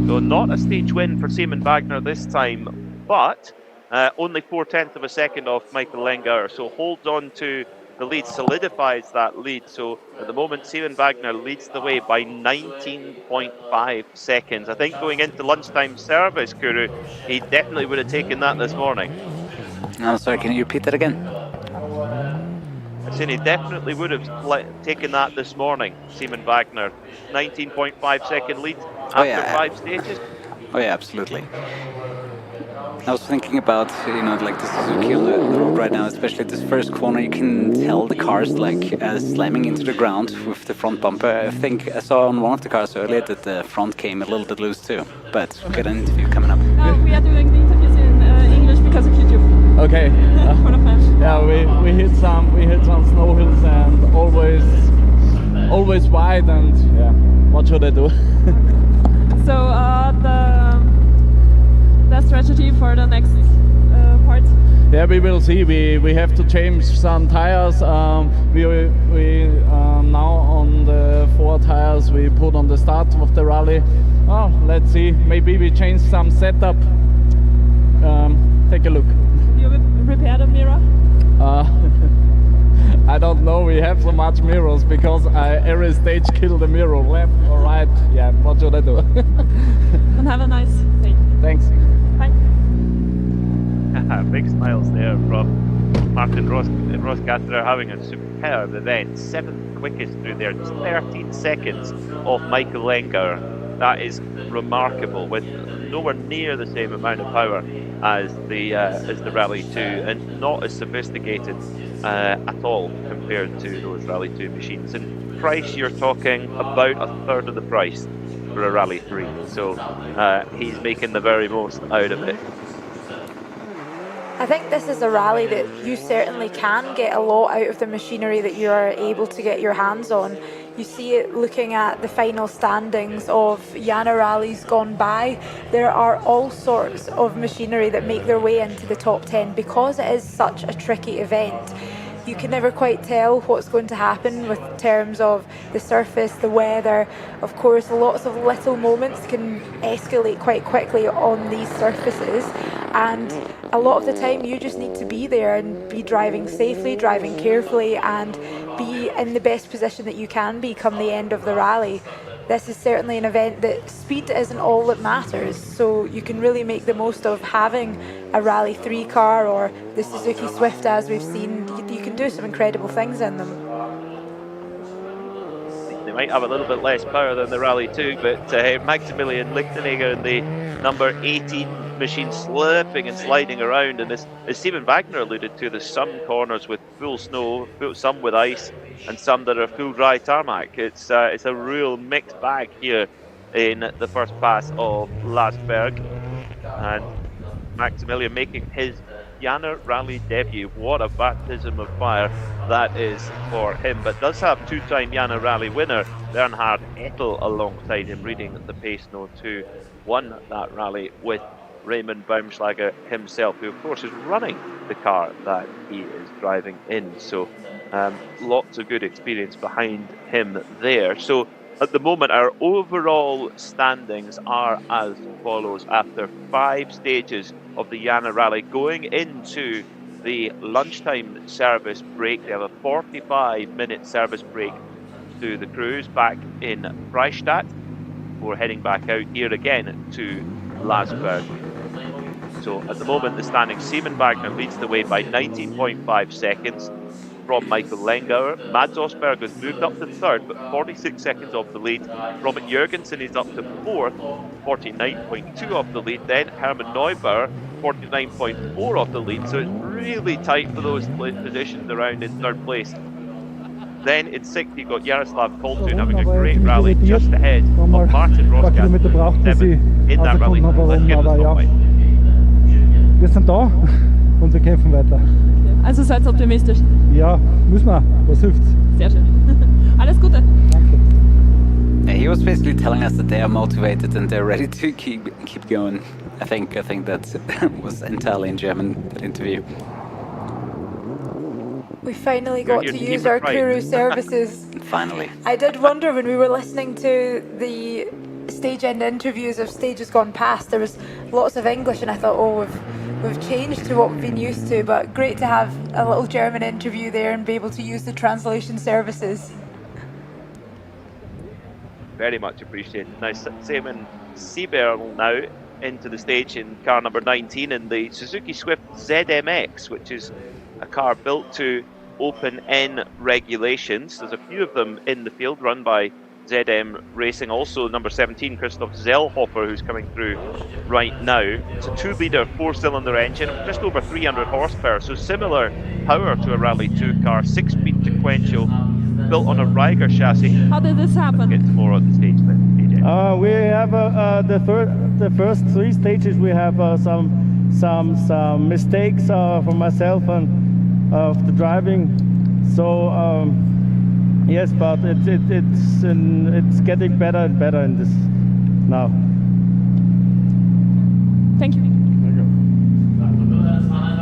Speaker 1: So not a stage win for Simon Wagner this time, but only 4/10 of a second off Michael Lengauer. So holds on to the lead, solidifies that lead. So at the moment, Simon Wagner leads the way by 19.5 seconds. I think going into lunchtime service, Kuru, he definitely would have taken that this morning.
Speaker 3: I'm sorry, can you repeat that again?
Speaker 1: I said he definitely would have taken that this morning, Simon Wagner. 19.5 second lead after 5 stages.
Speaker 3: Oh yeah, absolutely. I was thinking about, like the Suzuki on the road right now, especially this first corner, you can tell the cars like slamming into the ground with the front bumper. I think I saw on one of the cars earlier that the front came a little bit loose too, but we've got an interview coming up.
Speaker 4: No, we are doing the interviews in English because of YouTube.
Speaker 9: Okay. Yeah, we hit some snow hills and always wide, and yeah, what should I do?
Speaker 4: So the strategy for the next part?
Speaker 9: Yeah, we will see. We have to change some tires. We now on the 4 tires we put on the start of the rally. Oh, let's see. Maybe we change some setup. Take a look.
Speaker 4: You repair the mirror?
Speaker 9: I don't know. We have so much mirrors because I every stage kill the mirror, left or right. Yeah, what should I do?
Speaker 4: And have a nice day.
Speaker 9: Thanks.
Speaker 4: Bye.
Speaker 1: Big smiles there from Martin Rosscatter, having a superb event. 7th quickest through there, just 13 seconds off Michael Lengauer. That is remarkable, with nowhere near the same amount of power as the Rally 2, and not as sophisticated at all compared to those Rally 2 machines. In price, you're talking about a third of the price for a Rally 3. So he's making the very most out of it.
Speaker 2: I think this is a rally that you certainly can get a lot out of the machinery that you are able to get your hands on. You see it looking at the final standings of Jännerrallyes gone by. There are all sorts of machinery that make their way into the top 10 because it is such a tricky event. You can never quite tell what's going to happen with terms of the surface, the weather. Of course, lots of little moments can escalate quite quickly on these surfaces, and a lot of the time you just need to be there and be driving safely, driving carefully, and be in the best position that you can be come the end of the rally. This is certainly an event that speed isn't all that matters, so you can really make the most of having a Rally 3 car or the Suzuki Swift as we've seen. You can do some incredible things in them.
Speaker 1: They might have a little bit less power than the Rally 2, but Maximilian Lichtenegger in the number 18 machine slipping and sliding around. And as Stephen Wagner alluded to, there's some corners with full snow, some with ice, and some that are full dry tarmac. It's a real mixed bag here in the first pass of Lasberg. And Maximilian making his Jännerrallye debut. What a baptism of fire that is for him, but does have two-time Jännerrallye winner Bernhard Ettel alongside him, reading the pace note, who won that rally with Raymond Baumschlager himself, who of course is running the car that he is driving in. So lots of good experience behind him there. So at the moment, our overall standings are as follows after 5 stages of the Jännerrallye. Going into the lunchtime service break, they have a 45-minute service break to the crews back in Freistadt. We're heading back out here again to Lasberg. So at the moment, the standings, Simon Wagner leads the way by 19.5 seconds from Michael Lengauer. Mads Osberg has moved up to 3rd, but 46 seconds off the lead. Robert Jurgensen is up to 4th, 49.2 off the lead. Then Hermann Neubauer, 49.4 off the lead. So it's really tight for those positions around in 3rd place. Then in 6th, you've got Jaroslav Koltun having a great rally just ahead of Martin Rosgast, 7th in that rally.
Speaker 7: Wir sind da und wir kämpfen weiter.
Speaker 4: Also seid optimistisch.
Speaker 7: Ja, müssen wir. Was hilft's?
Speaker 4: Sehr schön. Alles Gute.
Speaker 7: Danke.
Speaker 3: Yeah, he was basically telling us that they are motivated and they're ready to keep going. I think that was entirely in German, that interview.
Speaker 2: We finally got to use our Kuru services.
Speaker 3: Finally.
Speaker 2: I did wonder when we were listening to the stage end interviews of stages gone past, there was lots of English, and I thought, oh, we've changed to what we've been used to, but great to have a little German interview there and be able to use the translation services.
Speaker 1: Very much appreciated. Now Simon Sieberl now into the stage in car number 19 in the Suzuki Swift ZMX, which is a car built to open N regulations. There's a few of them in the field run by ZM Racing. Also number 17, Christoph Zellhofer, who's coming through right now. It's a 2-litre 4-cylinder engine, just over 300 horsepower, so similar power to a Rally 2 car, 6-speed sequential, built on a Reiger chassis.
Speaker 4: How did this happen?
Speaker 1: We'll get more on the stage then, AJ.
Speaker 7: We have the first 3 stages. We have some mistakes for myself and of the driving. So yes, but it's getting better and better in this now.
Speaker 4: Thank you.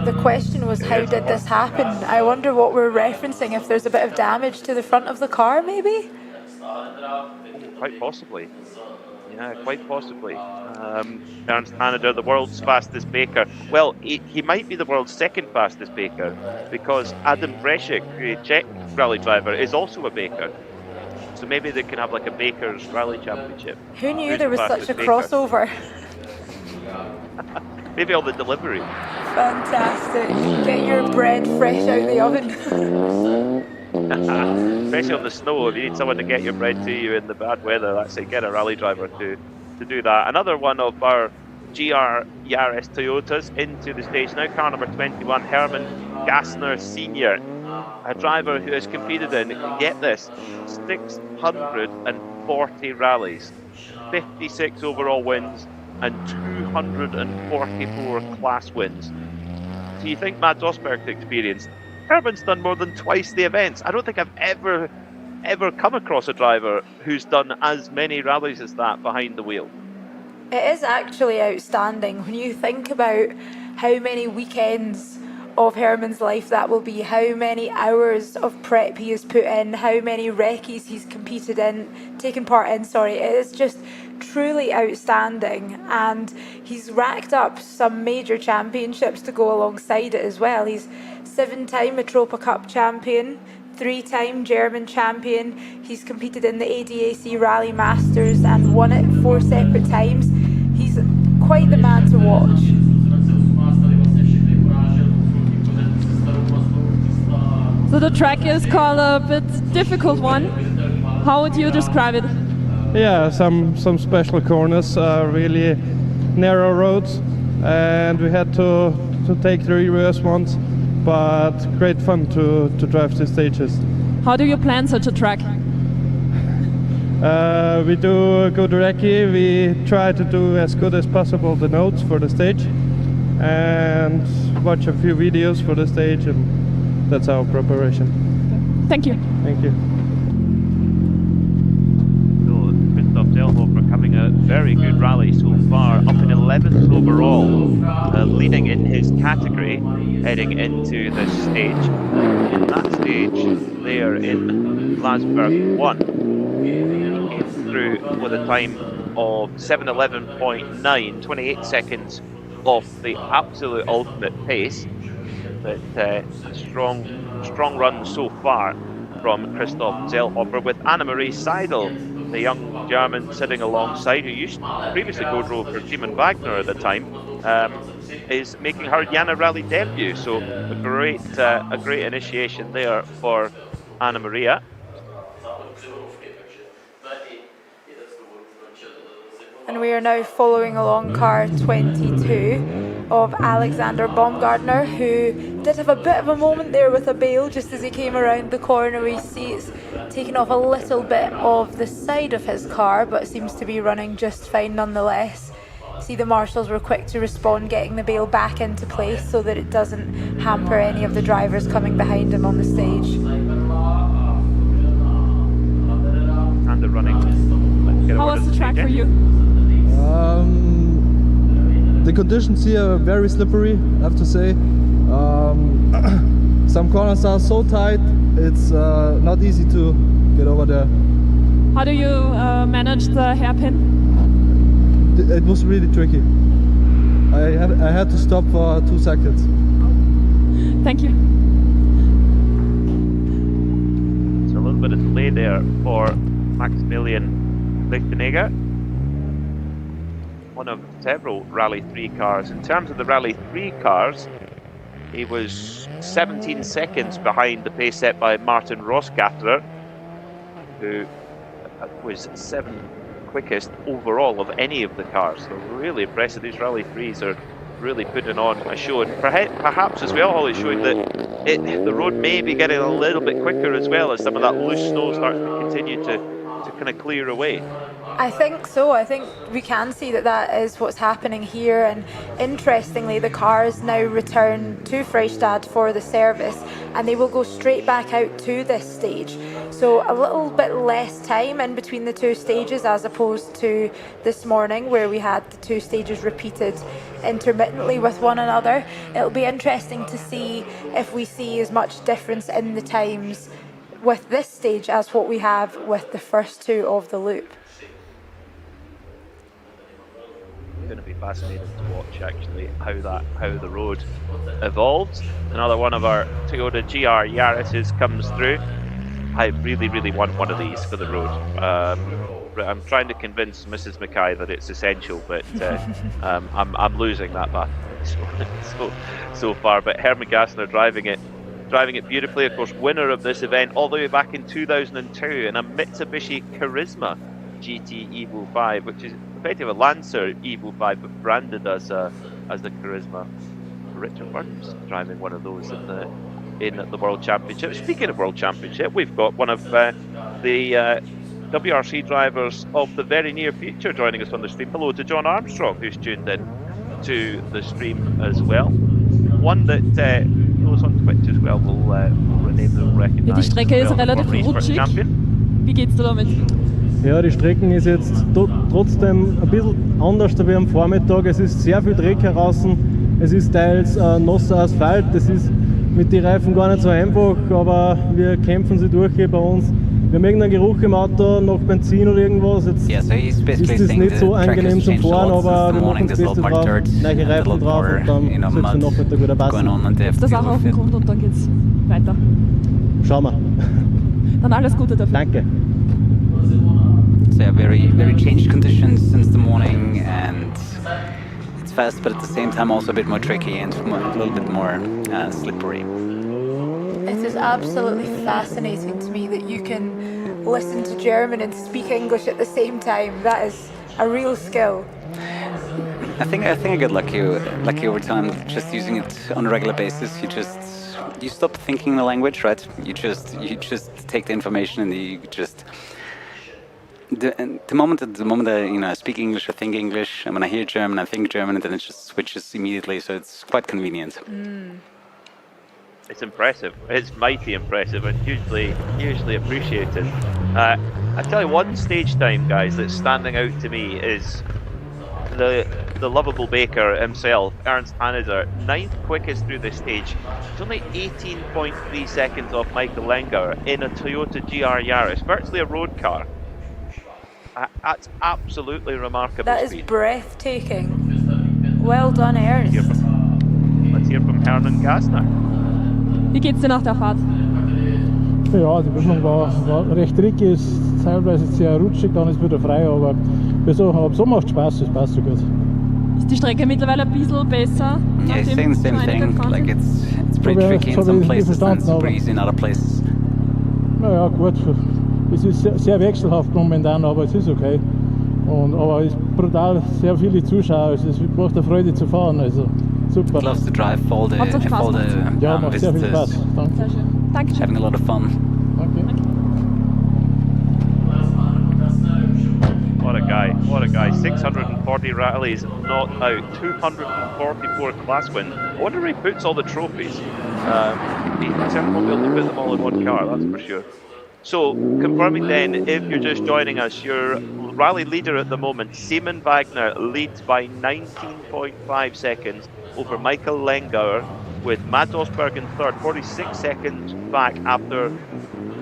Speaker 2: The question was, how did this happen? I wonder what we're referencing, if there's a bit of damage to the front of the car, maybe?
Speaker 1: Quite possibly. Yeah, quite possibly. Ernst Hanader, the world's fastest baker. Well, he might be the world's 2nd fastest baker, because Adam Brešek, the Czech rally driver, is also a baker. So maybe they can have like a baker's rally championship.
Speaker 2: Who knew there was such a crossover?
Speaker 1: Maybe on the delivery.
Speaker 2: Fantastic. Get your bread fresh out of the oven.
Speaker 1: Especially on the snow, if you need someone to get your bread to you in the bad weather, that's it, get a rally driver to do that. Another one of our GR Yaris Toyotas into the stage now, car number 21, Hermann Gassner Sr., a driver who has competed in, get this, 640 rallies, 56 overall wins and 244 class wins. Do you think Mads Osberg's experience? Hermann's done more than twice the events. I don't think I've ever come across a driver who's done as many rallies as that behind the wheel.
Speaker 2: It is actually outstanding when you think about how many weekends of Hermann's life that will be, how many hours of prep he has put in, how many recce's he's taken part in. It is just truly outstanding, and he's racked up some major championships to go alongside it as well. He's 7-time Metropa Cup champion, 3-time German champion. He's competed in the ADAC Rally Masters and won it 4 separate times. He's quite the man to watch.
Speaker 4: So the track is called a bit difficult one. How would you describe it?
Speaker 8: Yeah, some special corners, really narrow roads, and we had to take the reverse ones, but great fun to drive the stages.
Speaker 4: How do you plan such a track?
Speaker 8: We do a good recce, we try to do as good as possible the notes for the stage, and watch a few videos for the stage, and that's our preparation.
Speaker 4: Thank you.
Speaker 8: Thank you.
Speaker 1: Zellhofer having a very good rally so far, up in 11th overall, leading in his category, heading into this stage. In that stage, there in Glasberg 1, he came through with a time of 7:11.9, 28 seconds off the absolute ultimate pace. But a strong run so far from Christoph Zellhofer, with Annemarie Seidel, the young German sitting alongside, who used to previously co-drove for Simon Wagner at the time, is making her Jännerrallye debut. So a great initiation there for Anna-Maria.
Speaker 2: And we are now following along car 22 of Alexander Baumgartner, who did have a bit of a moment there with a bail just as he came around the corner. We see it's taken off a little bit of the side of his car, but seems to be running just fine nonetheless. See, the marshals were quick to respond, getting the bail back into place so that it doesn't hamper any of the drivers coming behind him on the stage.
Speaker 1: And the running.
Speaker 4: How was the track for you?
Speaker 10: The conditions here are very slippery, I have to say. Some corners are so tight, it's not easy to get over there.
Speaker 4: How do you manage the hairpin?
Speaker 10: It was really tricky. I had to stop for 2 seconds.
Speaker 4: Thank you.
Speaker 1: So a little bit of delay there for Maximilian Lichtenegger. One of several Rally 3 cars. In terms of the Rally 3 cars, he was 17 seconds behind the pace set by Martin Rossgatterer, who was 7th quickest overall of any of the cars. So really impressive. These Rally 3s are really putting on a show, and perhaps as well, Hollie, showing that the road may be getting a little bit quicker as well as some of that loose snow starts to continue to kind of clear away.
Speaker 2: I think so. I think we can see that is what's happening here. And interestingly, the cars now return to Freistadt for the service, and they will go straight back out to this stage. So a little bit less time in between the two stages as opposed to this morning where we had the two stages repeated intermittently with one another. It'll be interesting to see if we see as much difference in the times with this stage as what we have with the first two of the loop.
Speaker 1: Going to be fascinating to watch actually how the road evolves. Another one of our Toyota GR Yaris's comes through. I really want one of these for the road. I'm trying to convince Mrs. McRae that it's essential, but I'm losing that battle so far. But Herman Gassner driving it beautifully. Of course, winner of this event all the way back in 2002 in a Mitsubishi Charisma GT Evo 5, which is effectively a Lancer Evo 5 but branded as the Charisma. Richard Burns driving one of those in the World Championship. Speaking of World Championship, we've got one of the WRC drivers of the very near future joining us on the stream. Hello to John Armstrong, who's tuned in to the stream as well. One that goes on Twitch as well will rename them recognise.
Speaker 4: Die Strecke ist relativ rutschig. Wie geht's dir damit?
Speaker 7: Ja, die Strecken ist jetzt trotzdem ein bisschen anders wie am Vormittag. Es ist sehr viel Dreck heraus. Es ist teils nasser Asphalt. Das ist mit den Reifen gar nicht so einfach, aber wir kämpfen sie durch hier bei uns. Wir haben irgendeinen Geruch im Auto, nach Benzin oder irgendwas. Jetzt ist es nicht so angenehm zum Fahren, aber wir machen das Beste drauf, neue Reifen drauf und dann sollte es noch mit guter passen.
Speaker 4: Das auch auf den Grund und dann geht's weiter.
Speaker 7: Schauen wir.
Speaker 4: Dann alles Gute dafür.
Speaker 7: Danke.
Speaker 3: So yeah, very changed conditions since the morning, and it's fast, but at the same time also a bit more tricky and a little bit more slippery.
Speaker 2: It is absolutely fascinating to me that you can listen to German and speak English at the same time. That is a real skill.
Speaker 3: I think I get lucky over time, just using it on a regular basis. You stop thinking the language, right? You just take the information and you just the moment I speak English, I think English, and when I hear German, I think German, and then it just switches immediately. So it's quite convenient.
Speaker 1: It's impressive. It's mighty impressive and hugely appreciated. I tell you, one stage time, guys, that's standing out to me is the lovable baker himself, Ernst Hanader, 9th quickest through this stage. It's only 18.3 seconds off Michael Lenger in a Toyota GR Yaris, virtually a road car. That's absolutely remarkable.
Speaker 2: That
Speaker 1: speed.
Speaker 2: Is breathtaking. Well done, Ernst.
Speaker 1: Let's hear from Hermann Gassner.
Speaker 4: Wie geht's dir nach der Fahrt?
Speaker 11: Ja, die Bestimmung war recht tricky, ist teilweise sehr rutschig, dann ist wieder frei, aber so macht Spaß, das passt so gut.
Speaker 4: Ist die Strecke mittlerweile ein bisschen besser?
Speaker 3: Yeah, he's saying the same thing. Like it's pretty tricky in some places and super easy in other places.
Speaker 11: Naja, gut. Es ist sehr wechselhaft momentan, aber es ist okay. Aber es ist brutal, sehr viele Zuschauer, also es macht eine Freude zu fahren, also super.
Speaker 3: He loves to drive for all the
Speaker 11: ja, macht sehr viel Spaß. Danke.
Speaker 4: Sehr schön. Danke.
Speaker 3: Having a lot of fun.
Speaker 11: Danke.
Speaker 1: What a guy. 640 rallies not out, 244 class wins. I wonder where he puts all the trophies. He certainly won't be able to put them all in one car, that's for sure. So, confirming then, if you're just joining us, your rally leader at the moment, Simon Wagner, leads by 19.5 seconds over Michael Lengauer, with Mads Osberg in third, 46 seconds back after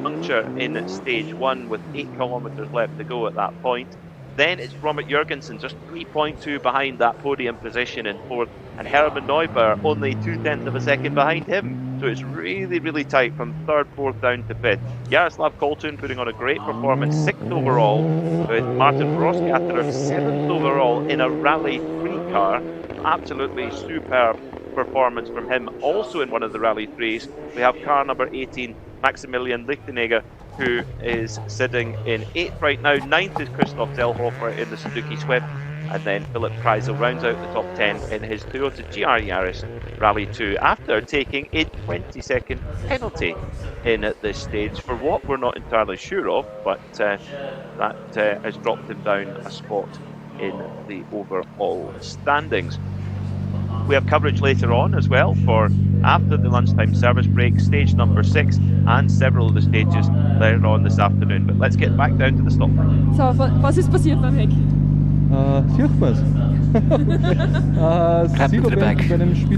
Speaker 1: puncture in stage 1 with 8 kilometres left to go at that point. Then it's Robert Jurgensen, just 3.2 behind that podium position in fourth, and Hermann Neuber only 0.2 of a second behind him. So it's really tight from third, fourth down to fifth. Jaroslav Koltun putting on a great performance, 6th overall, with Martin Rossgatter 7th overall in a Rally 3 car. Absolutely superb performance from him. Also in one of the Rally 3s, we have car number 18, Maximilian Lichtenegger, who is sitting in 8th right now. 9th is Christoph Zellhofer in the Suzuki Swift. And then Philip Kreisel rounds out the top 10 in his Toyota GR Yaris Rally 2 after taking a 20-second penalty in this stage for what we're not entirely sure of, but that has dropped him down a spot in the overall standings. We have coverage later on as well for after the lunchtime service break, stage number 6 and several of the stages later on this afternoon. But let's get back down to the stop.
Speaker 4: So, was ist passiert beim Heck?
Speaker 10: Sieht man's?
Speaker 3: Happened to the back.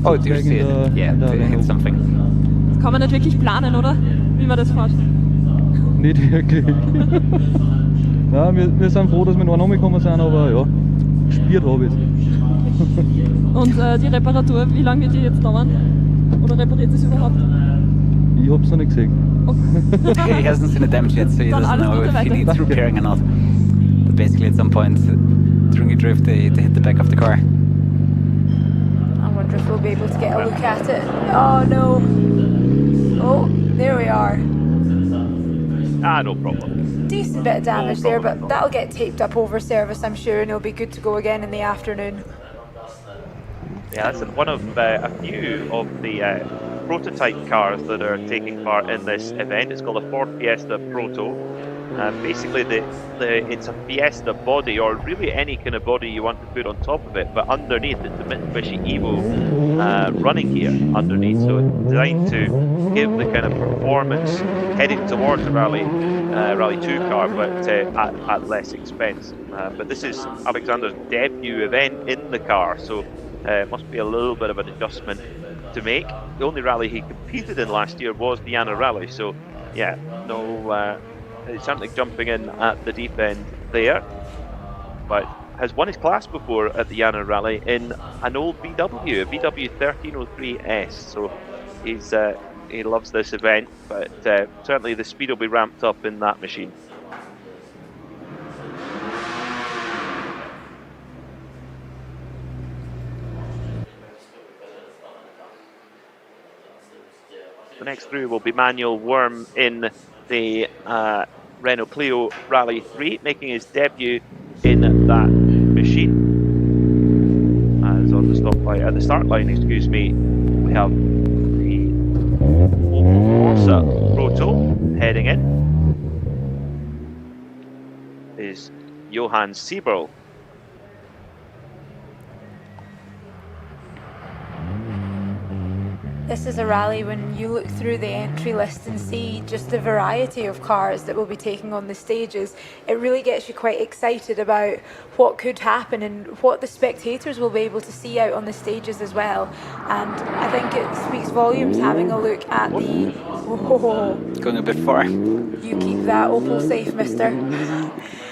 Speaker 3: Oh, do you see it? Yeah, they hit something.
Speaker 4: Das kann man nicht wirklich planen, oder? Wie man das fährt?
Speaker 10: Nicht wirklich. Ja, wir sind froh, dass wir noch angekommen sind, aber ja, gespielt habe ich es.
Speaker 4: Und die Reparatur, wie lange wird die jetzt dauern? Oder repariert es überhaupt?
Speaker 10: Ich hab's noch nicht gesehen.
Speaker 3: Okay. He hasn't seen the damage yet, so he doesn't know if he needs repairing or not. But basically at some point during a drift they hit the back of the car.
Speaker 2: I wonder if we'll be able to get a look at it. Oh no. Oh, there we are.
Speaker 1: No problem.
Speaker 2: Decent bit of damage there, but that'll get taped up over service, I'm sure, and it'll be good to go again in the afternoon.
Speaker 1: Yeah, that's one of a few of the prototype cars that are taking part in this event. It's called a Ford Fiesta Proto. Basically, it's a Fiesta body, or really any kind of body you want to put on top of it, but underneath it's the Mitsubishi Evo running gear underneath. So it's designed to give the kind of performance heading towards a Rally 2 car, but at less expense. But this is Alexander's debut event in the car, so it must be a little bit of an adjustment to make. The only rally he competed in last year was the Jännerrallye, so yeah, he's certainly jumping in at the deep end there, but has won his class before at the Jännerrallye in an old VW, a VW 1303S, so he loves this event, but certainly the speed will be ramped up in that machine. The next through will be Manuel Worm in the Renault Clio Rally 3, making his debut in that machine. As on the at the start line, excuse me, we have the Opel Corsa Proto heading in. Is Johan Sieberl.
Speaker 2: This is a rally when you look through the entry list and see just the variety of cars that will be taking on the stages. It really gets you quite excited about what could happen and what the spectators will be able to see out on the stages as well. And I think it speaks volumes having a look at the... Oh,
Speaker 3: going a bit far.
Speaker 2: You keep that Opel safe, mister.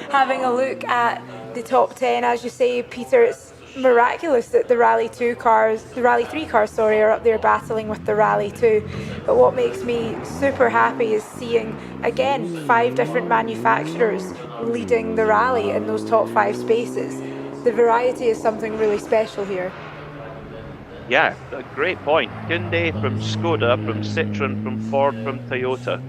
Speaker 2: Having a look at the top 10, as you say, Peter, it's miraculous that the Rally 3 cars, are up there battling with the Rally 2. But what makes me super happy is seeing, again, 5 different manufacturers leading the rally in those top 5 spaces. The variety is something really special here.
Speaker 1: Yeah, a great point. Hyundai from Skoda, from Citroen, from Ford, from Toyota.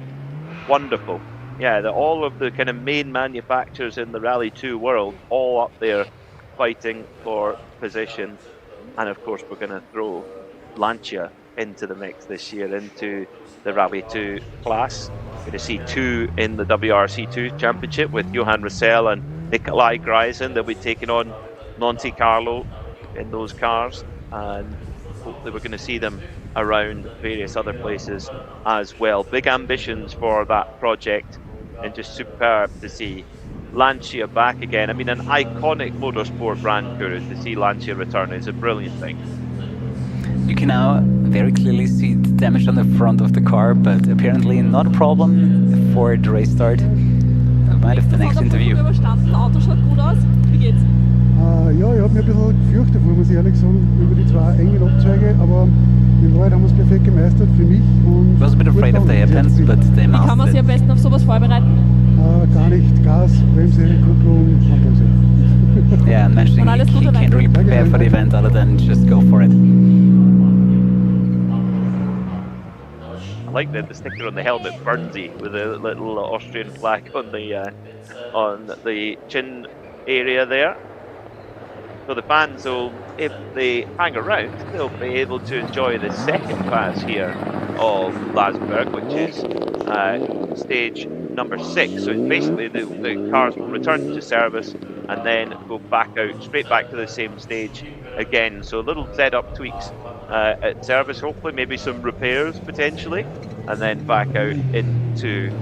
Speaker 1: Wonderful. Yeah, all of the kind of main manufacturers in the Rally 2 world all up there fighting for position. And of course we're going to throw Lancia into the mix this year, into the Rally 2 class. We're going to see 2 in the WRC2 Championship with Johan Roussel and Nikolai Greisen. They'll be taking on Monte Carlo in those cars, and hopefully we're going to see them around various other places as well. Big ambitions for that project, and just superb to see Lancia back again. I mean, an iconic motorsport brand, Kuru. To see Lancia return is a brilliant thing.
Speaker 3: You can now very clearly see the damage on the front of the car, but apparently not a problem for the race start. I might have the next interview.
Speaker 4: Auto schaut gut aus. Wie geht's?
Speaker 12: Ja, ich habe mich ein bisschen gefürchtet, muss ich ehrlich sagen, über die 2 engen Abzweige, aber in Wahrheit haben wir es perfekt gemeistert für mich.
Speaker 3: I was a bit afraid of the hairpins, but they
Speaker 4: Wie kann man sich am
Speaker 3: mastered.
Speaker 4: besten auf sowas vorbereiten?
Speaker 12: Gar nicht. Gas, Bremse, Kupplung, Handbremse.
Speaker 3: Yeah, and mentioning he can't really prepare for the event other than just go for it.
Speaker 1: I like the sticker on the helmet, Bernsey, with a little Austrian flag on the chin area there. So the fans will, if they hang around, they'll be able to enjoy the second pass here of Lasberg, which is stage number 6. So it's basically the cars will return to service and then go back out, straight back to the same stage again. So little setup tweaks at service, hopefully maybe some repairs potentially, and then back out into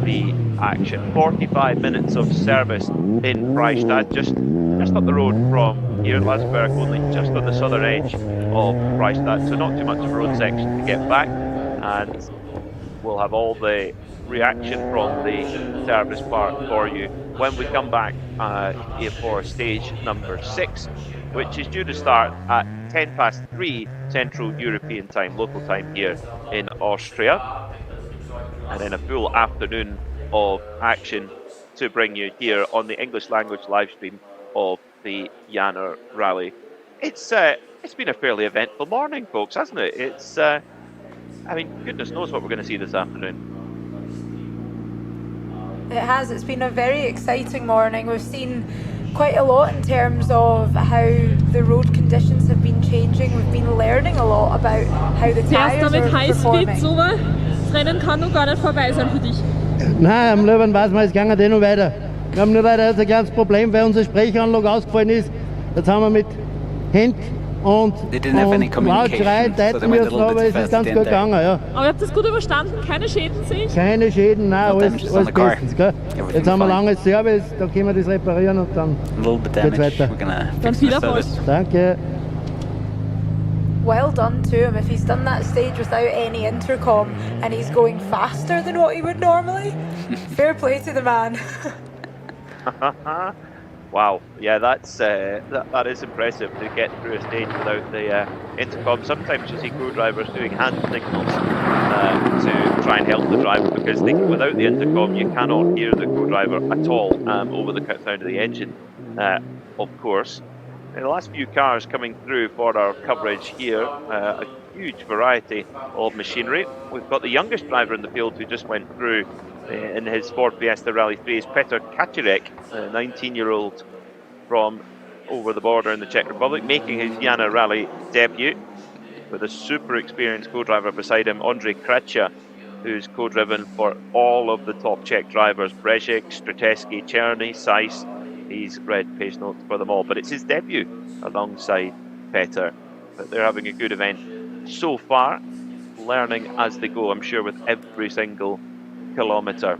Speaker 1: the action. 45 minutes of service in Freistadt, just up the road from here. Lasberg only just on the southern edge of Freistadt, so not too much of a road section to get back, and we'll have all the reaction from the service part for you when we come back here for stage number 6, which is due to start at 3:10 Central European time, local time here in Austria, and then a full afternoon of action to bring you here on the English language live stream of the Jännerrallye. It's been a fairly eventful morning, folks, hasn't it? It's I mean, goodness knows what we're going to see this afternoon.
Speaker 2: It has. It's been a very exciting morning. We've seen quite a lot in terms of how the road conditions have been changing. We've been learning a lot about how the tyres are
Speaker 4: mit Highspeed
Speaker 2: performing.
Speaker 4: rüber. Das Rennen kann noch gar nicht vorbei sein für dich.
Speaker 7: Nein, am Löwen weiß man, es geht nicht noch weiter. Wir haben nur leider ein kleines Problem, weil unsere Sprechanlage ausgefallen ist. Jetzt haben wir mit Hand und Lautschrei deuten müssen, aber es ist ganz gut gegangen. Ja.
Speaker 4: Aber ihr habt das gut überstanden? Keine Schäden sehe ich?
Speaker 7: Keine Schäden, nein, alles bestens. Gell? Jetzt haben wir ein langes Service, da können wir das reparieren und dann geht's weiter.
Speaker 4: Dann viel Erfolg.
Speaker 7: Danke.
Speaker 2: Well done to him if he's done that stage without any intercom and he's going faster than what he would normally. Fair play to the man.
Speaker 1: Wow, yeah, that is impressive to get through a stage without the intercom. Sometimes you see co-drivers doing hand signals to try and help the driver, because without the intercom you cannot hear the co-driver at all over the sound of the engine, of course. In the last few cars coming through for our coverage here, a huge variety of machinery. We've got the youngest driver in the field who just went through in his Ford Fiesta Rally 3 is Petr Kačírek, a 19-year-old from over the border in the Czech Republic, making his Jännerrallye debut with a super experienced co-driver beside him, Ondřej Kratcha, who's co-driven for all of the top Czech drivers, Brezek, Strateski, Černý, Seiss. He's read pace notes for them all, but it's his debut alongside Petr. But they're having a good event so far, learning as they go, I'm sure, with every single kilometre.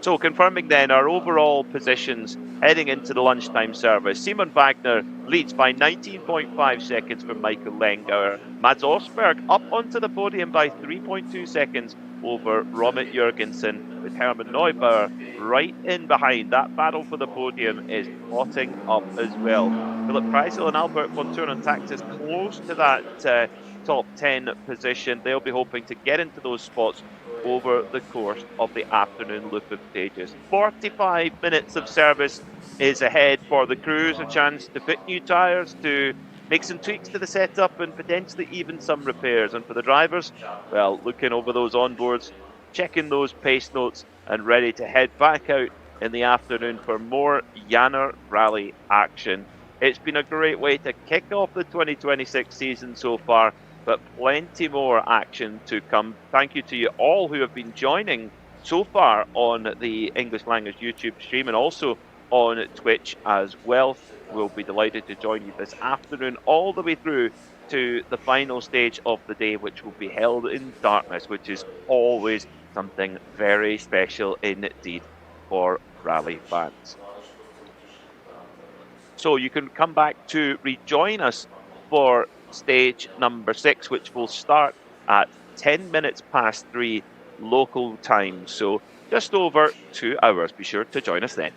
Speaker 1: So confirming then our overall positions heading into the lunchtime service. Simon Wagner leads by 19.5 seconds from Michael Lengauer. Mads Osberg up onto the podium by 3.2 seconds over Robert Jürgensen, with Hermann Neubauer right in behind. That battle for the podium is hotting up as well. Philip Kreisel and Albert von Thurn Taxis close to that top 10 position. They'll be hoping to get into those spots over the course of the afternoon loop of stages. 45 minutes of service is ahead for the crews, a chance to fit new tyres, to make some tweaks to the setup and potentially even some repairs. And for the drivers, well, looking over those onboards, checking those pace notes and ready to head back out in the afternoon for more Jännerrallye action. It's been a great way to kick off the 2026 season so far, but plenty more action to come. Thank you to you all who have been joining so far on the English language YouTube stream and also on Twitch as well. We'll be delighted to join you this afternoon all the way through to the final stage of the day, which will be held in darkness, which is always something very special indeed for rally fans. So you can come back to rejoin us for stage number 6, which will start at 10 minutes past 3 local time. So just over 2 hours. Be sure to join us then.